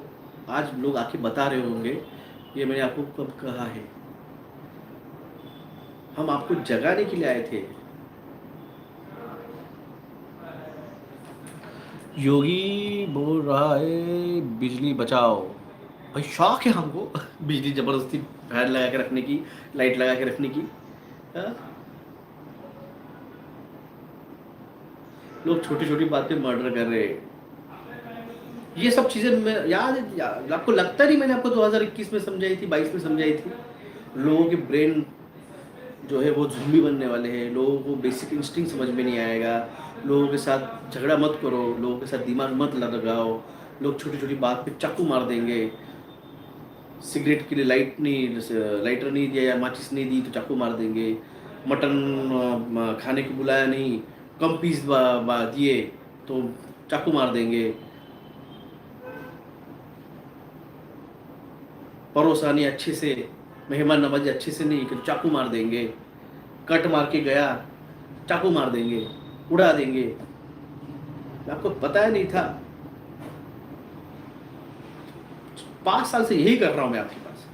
आज लोग आके बता रहे होंगे, ये मैंने आपको कब कहा है? हम आपको जगाने के लिए आए थे। योगी बोल रहा है बिजली बचाओ, भाई शौक है हमको बिजली जबरदस्ती फैन लगा के रखने की, लाइट लगा के रखने की। हाँ? लोग छोटी छोटी बात पे मर्डर कर रहे हैं। ये सब चीजें मैं याद आपको लगता नहीं मैंने आपको 2021 में समझाई थी, 22 में समझाई थी? लोगों के ब्रेन जो है वो ज़ुम्बी बनने वाले हैं, लोगों को बेसिक इंस्टिंक्ट समझ में नहीं आएगा, लोगों के साथ झगड़ा मत करो, लोगों के साथ दिमाग मत लगाओ, लोग छोटी छोटी बात पे चाकू मार देंगे। सिगरेट के लिए लाइटर नहीं दिया या माचिस नहीं दी तो चाकू मार देंगे। मटन खाने को बुलाया नहीं, कम पीस दिए तो चाकू मार देंगे। परोसा नहीं अच्छे से, मेहमान नवाजी अच्छे से नहीं कि तो चाकू मार देंगे। कट मार के गया, चाकू मार देंगे, उड़ा देंगे। आपको पता नहीं था? 5 साल से यही कर रहा हूं मैं आपके पास।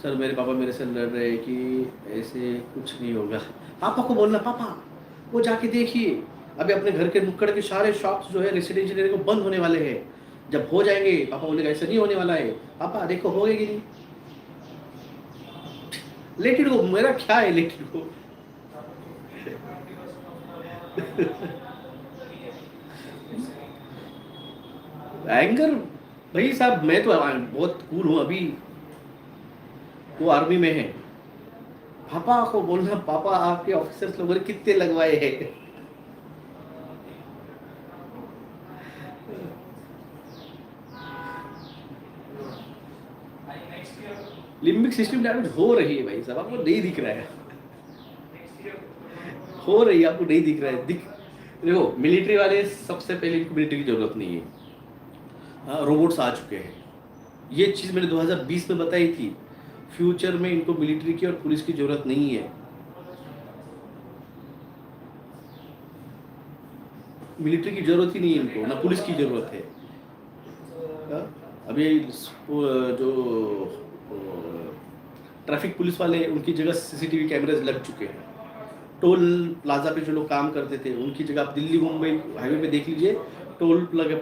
सर मेरे पापा मेरे से लड़ रहे हैं कि ऐसे कुछ नहीं होगा। पापा को बोलना, पापा वो जाके देखिए, अभी अपने घर के नुक्कड़ के सारे शॉप्स जो है रेसिडेंशियल एरिया को बंद होने वाले हैं। जब हो जाएंगे पापा बोलेगा ऐसा नहीं होने वाला है। पापा देखो हो गए कि नहीं, लेकिन वो मेरा क्या है, लेकिन वो एंगर भाई साहब, मैं तो बहुत कूल हूं अभी, वो आर्मी में है। पापा को बोलना, पापा आपके ऑफिसर्स लोगों ने कितने लगवाए हैं। लिम्बिक सिस्टम डैमेज हो रही है भाई साहब, आपको नहीं दिख रहा है, हो रही है, आपको नहीं दिख रहा है। देखो मिलिट्री वाले सबसे पहले इनको मिलिट्री की जरूरत नहीं है, हाँ रोबोट्स आ चुके हैं। ये चीज़ मैंने 2020 में बताई थी, फ्यूचर में इनको मिलिट्री की और पुलिस की जरूरत नहीं है। मिलिट्री की जरूरत ही नहीं है इनको, ना पुलिस की जरूरत है। अभी जो ट्रैफिक पुलिस वाले, उनकी जगह सीसीटीवी कैमरेज लग चुके हैं। टोल प्लाजा पे जो लोग काम करते थे उनकी जगह आप दिल्ली मुंबई हाईवे पे देख लीजिए, टोल लगे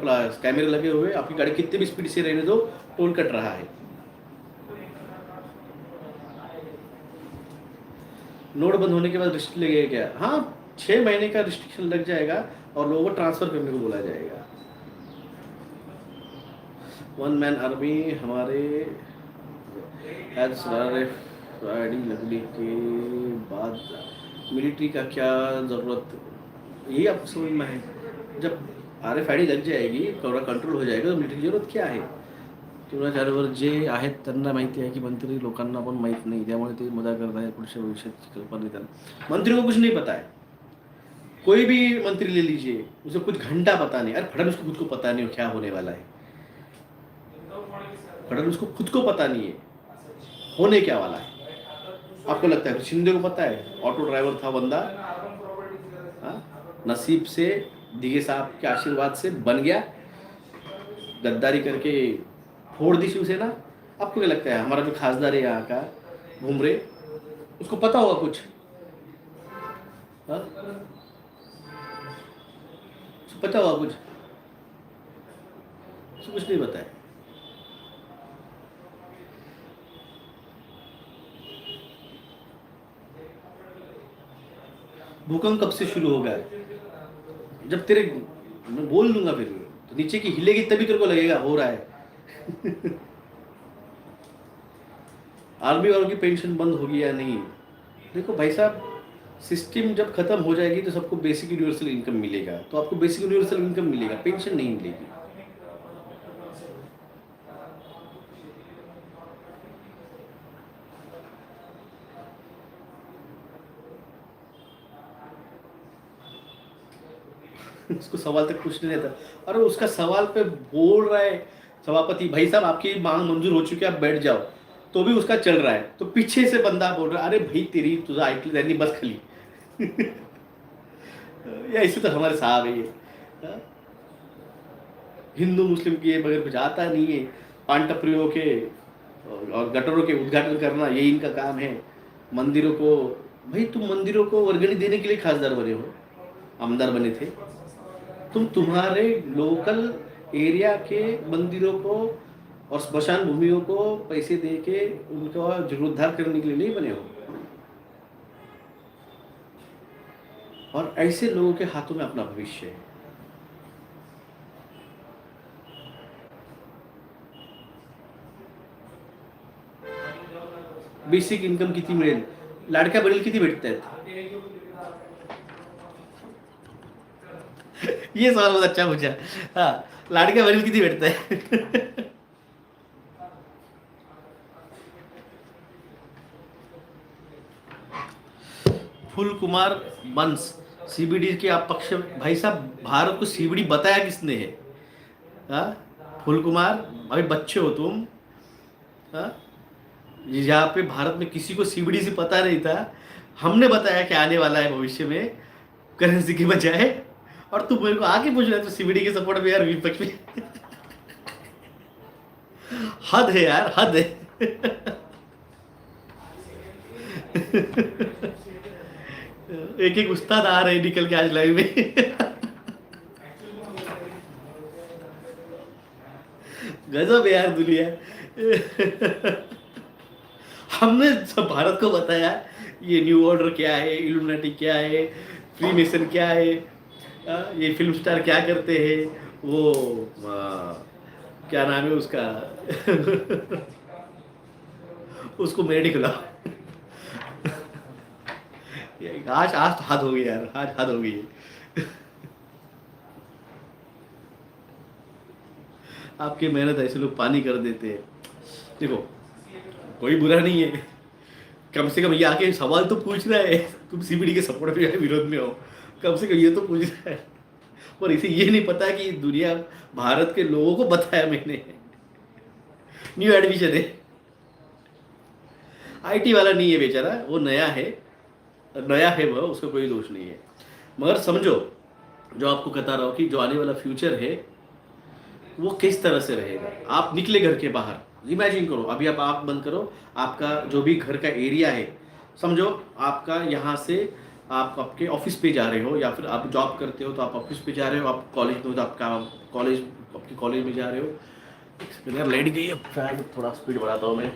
कैमरे लगे हुए, आपकी गाड़ी कितने भी स्पीड से रहने दो टोल कट रहा है। नोट बंद होने के बाद रिस्ट्रिक्ट लगेगा क्या? हाँ 6 महीने का रिस्ट्रिक्शन लग जाएगा और लोगों को ट्रांसफर करने को बोला जाएगा। 1 मैन आर्मी हमारे लगने के बाद मिलिट्री का क्या ज़रूरत, यही आपको समझ में है। जब RFID लग जाएगी, थोड़ा कंट्रोल हो जाएगा तो मिलिट्री की जरूरत क्या है? तुळाचार्यावर जे आहेत त्यांना माहिती है कि मंत्री लोकांना पण माहित नहीं, त्यामुळे ते मजा करत आहे, पुढच्या भविष्याची कल्पना नहीं त्यांना। मंत्री को कुछ नहीं पता है, कोई भी मंत्री ले लीजिए, उसे कुछ घंटा पता नहीं। अरे फडणवीस को खुद को पता नहीं क्या होने वाला है, फडणवीस को खुद को पता नहीं है होने क्या वाला है। आपको लगता है शिंदे को पता है? ऑटो ड्राइवर था बंदा, नसीब से दिगे साहब के आशीर्वाद से बन गया, गद्दारी करके फोड़ दी शिवसेना। आपको क्या लगता है हमारा जो खासदार है यहाँ का भुमरे, उसको पता होगा कुछ? उसको पता होगा कुछ? उसको कुछ नहीं पता है। भूकंप कब से शुरू होगा? जब तेरे, मैं बोल दूंगा फिर तो नीचे की हिलेगी तभी तेरे को लगेगा हो रहा है। आर्मी वालों की पेंशन बंद होगी या नहीं? देखो भाई साहब, सिस्टम जब खत्म हो जाएगी तो सबको बेसिक यूनिवर्सल इनकम मिलेगा, तो आपको बेसिक यूनिवर्सल इनकम मिलेगा, पेंशन नहीं मिलेगी। उसको सवाल तक पूछने देता, अरे उसका सवाल पे बोल रहा है सभापति, भाई साहब आपकी मांग मंजूर हो चुकी है, आप बैठ जाओ, तो भी उसका चल रहा है, तो पीछे से बंदा बोल रहा है, अरे भाई तेरी तुझा ऐकली त्यांनी बस खाली। या इसे तो हमारे साहब है ये, हिंदू मुस्लिम की ये मगर कुछ आता नहीं है, पान टपरियों के और गटरों के उद्घाटन करना ये इनका काम है। मंदिरों को, भाई तुम मंदिरों को वर्गणी देने के लिए खासदार बने हो, आमदार बने थे, तुम तुम्हारे लोकल एरिया के मंदिरों को और स्मशान भूमियों को पैसे दे के उनका जीर्णोद्धार करने के लिए नहीं बने हो। और ऐसे लोगों के हाथों में अपना भविष्य है। बेसिक इन्कम किती मिळेल? लाडक्या बहिणीला किती भेटतायत? ये सवाल बहुत अच्छा पूछा। हाँ, लाडक्या बहिणीला किती भेटताय? फुल कुमार बंस, सीबीडी के आप पक्ष, भाई साहब भारत को सीबीडी बताया किसने है? फुल कुमार, भाई बच्चे हो तुम, यहाँ पे भारत में किसी को सीबीडी से पता नहीं था, हमने बताया कि आने वाला है भविष्य में करेंसी की बजाय, और तू मेरे को आके पूछ रहा है तो सीबीडी के सपोर्ट में यार विपक्ष में। हद है यार, हद है। एक एक उस्ताद आ रहे निकल के आज लाइव में। गजब है यार दुनिया। हमने सब भारत को बताया ये न्यू ऑर्डर क्या है, इल्यूमिनाटी क्या है, फ्री मेसन क्या है, ये फिल्म स्टार क्या करते हैं, वो क्या नाम है उसका, उसको मेरे खिलाफ। आज आज तो हद हो गई यार, आज हद हो गई है। आपकी मेहनत ऐसे लोग पानी कर देते हैं। देखो कोई बुरा नहीं है, कम से कम ये आके सवाल तो पूछ रहा है, तुम सीबीडी के सपोर्ट में विरोध में हो, कम से कम ये तो पूछ रहा है। और इसे ये नहीं पता कि दुनिया भारत के लोगों को बताया मैंने, न्यू एडमिशन है, आईटी वाला नहीं है बेचारा, वो नया है वह, उसका कोई दोष नहीं है। मगर समझो, जो आपको बता रहा हूँ कि जो आने वाला फ्यूचर है वो किस तरह से रहेगा। आप निकले घर के बाहर, इमेजिन करो, अभी आप आँख बंद करो, आपका जो भी घर का एरिया है, समझो आपका यहाँ से आप आपके ऑफिस पे जा रहे हो, या फिर आप जॉब करते हो तो आप ऑफिस पे जा रहे हो, आप कॉलेज में हो तो आपका कॉलेज, आपके कॉलेज में जा रहे हो। यार लाइट गई है, फैन थोड़ा स्पीड बढ़ाता हूँ मैं।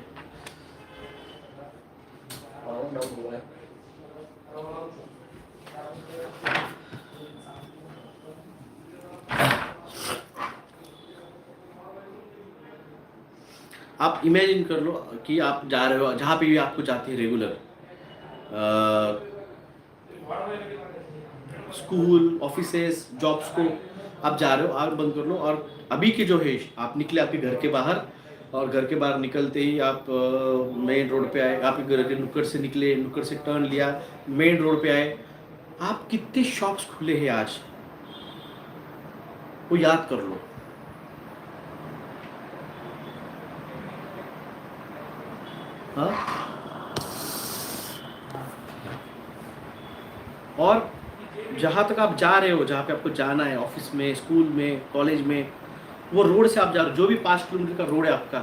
आप इमेजिन कर लो कि आप जा रहे हो जहाँ पे भी आपको जाते हैं रेगुलर, स्कूल, ऑफिसेस, जॉब्स को आप जा रहे हो, आग बंद कर लो और अभी के जो है आप निकले आपके घर के बाहर, और घर के बाहर निकलते ही आप मेन रोड पे आए, आप घर के नुक्कड़ से निकले, नुक्कड़ से टर्न लिया, मेन रोड पे आए, आप कितने शॉप्स खुले हैं आज, वो याद कर लो। हाँ, और जहाँ तक आप जा रहे हो, जहाँ पे आपको जाना है, ऑफिस में, स्कूल में, कॉलेज में, वो रोड से आप जा रहे हो, जो भी 5 किलोमीटर का रोड है आपका,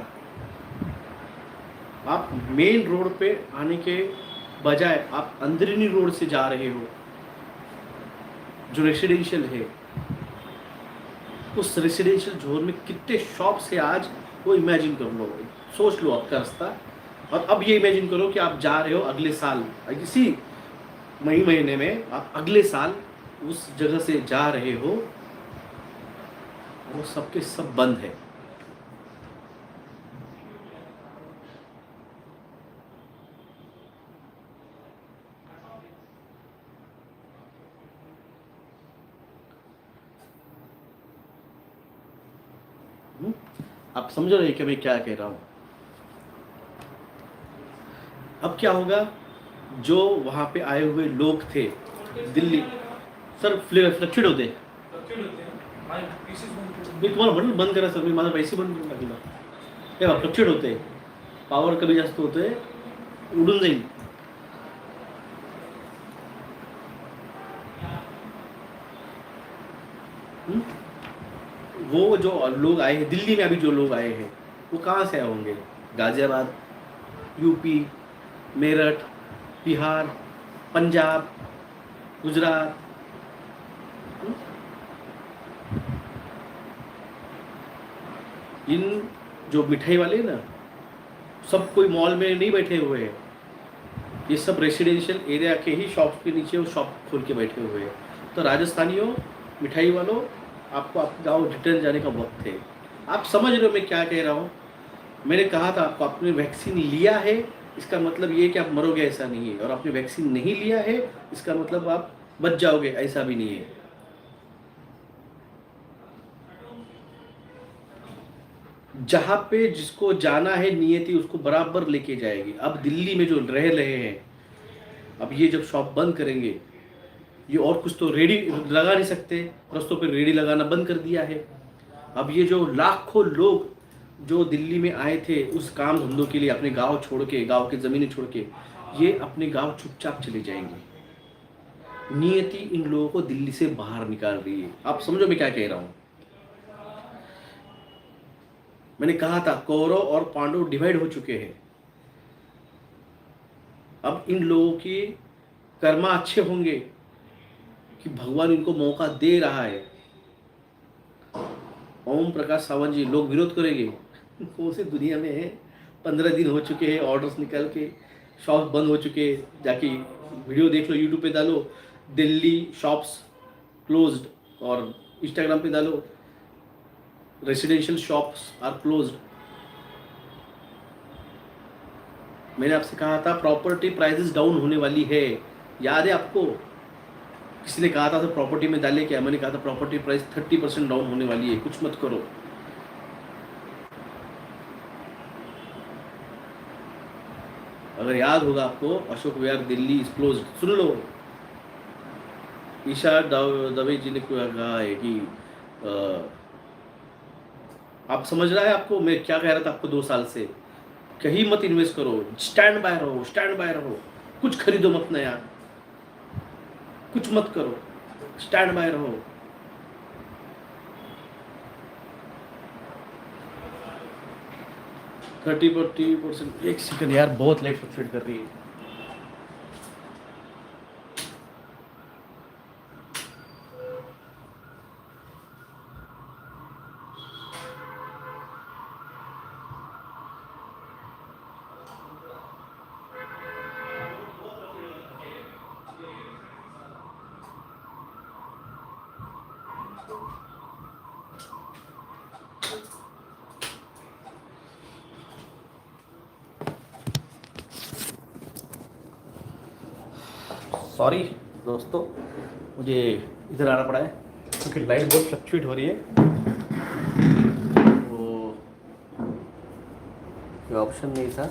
आप मेन रोड पे आने के बजाय आप अंदरूनी रोड से जा रहे हो, जो रेसिडेंशियल है, उस रेसिडेंशियल जोन में कितने शॉप्स है आज, वो इमेजिन कर लो, सोच लो आपका रास्ता। और अब ये इमेजिन करो कि आप जा रहे हो अगले साल, इसी मई महीने में आप अगले साल उस जगह से जा रहे हो, वो सबके सब बंद है। आप समझ रहे हैं कि मैं क्या कह रहा हूं? अब क्या होगा, जो वहां पे आए हुए लोग थे दिल्ली, सर फ्लक्चुएट होते हैं, मी तुम्हाला म्हणून बंद करा सर, मी माझा पैसे बंद करून टाकला, हे फ्लक्चुएट होते, पावर कमी जास्त होते, उडून जाईल। वो जो लोग आए हैं दिल्ली में, अभी जो लोग आए हैं वो कहाँ से आए होंगे? गाजियाबाद, यूपी, मेरठ, बिहार, पंजाब, गुजरात। इन जो मिठाई वाले ना, सब कोई मॉल में नहीं बैठे हुए हैं, ये सब रेसिडेंशियल एरिया के ही शॉप के नीचे वो शॉप खोल के बैठे हुए हैं। तो राजस्थानियों, मिठाई वालों, आपको आपके गाँव रिटर्न जाने का वक्त है। आप समझ रहे हो मैं क्या कह रहा हूँ? मैंने कहा था आपको, आपने वैक्सीन लिया है इसका मतलब ये कि आप मरोगे ऐसा नहीं है, और आपने वैक्सीन नहीं लिया है इसका मतलब आप बच जाओगे ऐसा भी नहीं है। जहाँ पे जिसको जाना है नियति उसको बराबर लेके जाएगी। अब दिल्ली में जो रह रहे हैं, अब ये जब शॉप बंद करेंगे, ये और कुछ तो रेडी लगा नहीं सकते, रस्तों पे रेडी लगाना बंद कर दिया है। अब ये जो लाखों लोग जो दिल्ली में आए थे उस काम धंधों के लिए, अपने गांव छोड़ के, गांव की ज़मीनें छोड़ के, ये अपने गांव चुपचाप चले जाएंगे। नियति इन लोगों को दिल्ली से बाहर निकाल रही है। आप समझो मैं क्या कह रहा हूँ? मैंने कहा था कौरव और पांडव डिवाइड हो चुके हैं। अब इन लोगों की कर्मा अच्छे होंगे कि भगवान इनको मौका दे रहा है। ओम प्रकाश सावंत जी, लोग विरोध करेंगे, कौन सी दुनिया में है, 15 दिन हो चुके हैं ऑर्डर्स निकल के, शॉप्स बंद हो चुके हैं, जाके वीडियो देख लो, यूट्यूब पे डालो, दिल्ली शॉप्स क्लोज्ड, और इंस्टाग्राम पे डालो रेसिडेंशियल शॉप्स आर क्लोज्ड। मैंने आपसे कहा था प्रॉपर्टी प्राइसेस डाउन होने वाली है, याद है आपको? किसी ने कहा था तो प्रॉपर्टी में डाले क्या? मैंने कहा था प्रॉपर्टी प्राइस 30% डाउन होने वाली है, कुछ मत करो। अगर याद होगा आपको, अशोक विहार दिल्ली इज क्लोज्ड, सुन लो। ईशा दवे जी ने कहा है कि आप समझ रहा है आपको मैं क्या कह रहा था आपको 2 साल से? कहीं मत इन्वेस्ट करो, स्टैंड बाय रहो, स्टैंड बाय रहो, कुछ खरीदो मत नया, कुछ मत करो, स्टैंड बाय रहो। थर्टी 40%। एक सेकंड यार, बहुत लाइट फ्लक्चुएट कर रही है। सॉरी दोस्तों, मुझे इधर आना पड़ा है क्योंकि लाइट बहुत फ्लक्चुएट हो रही है। तो कोई ऑप्शन नहीं था।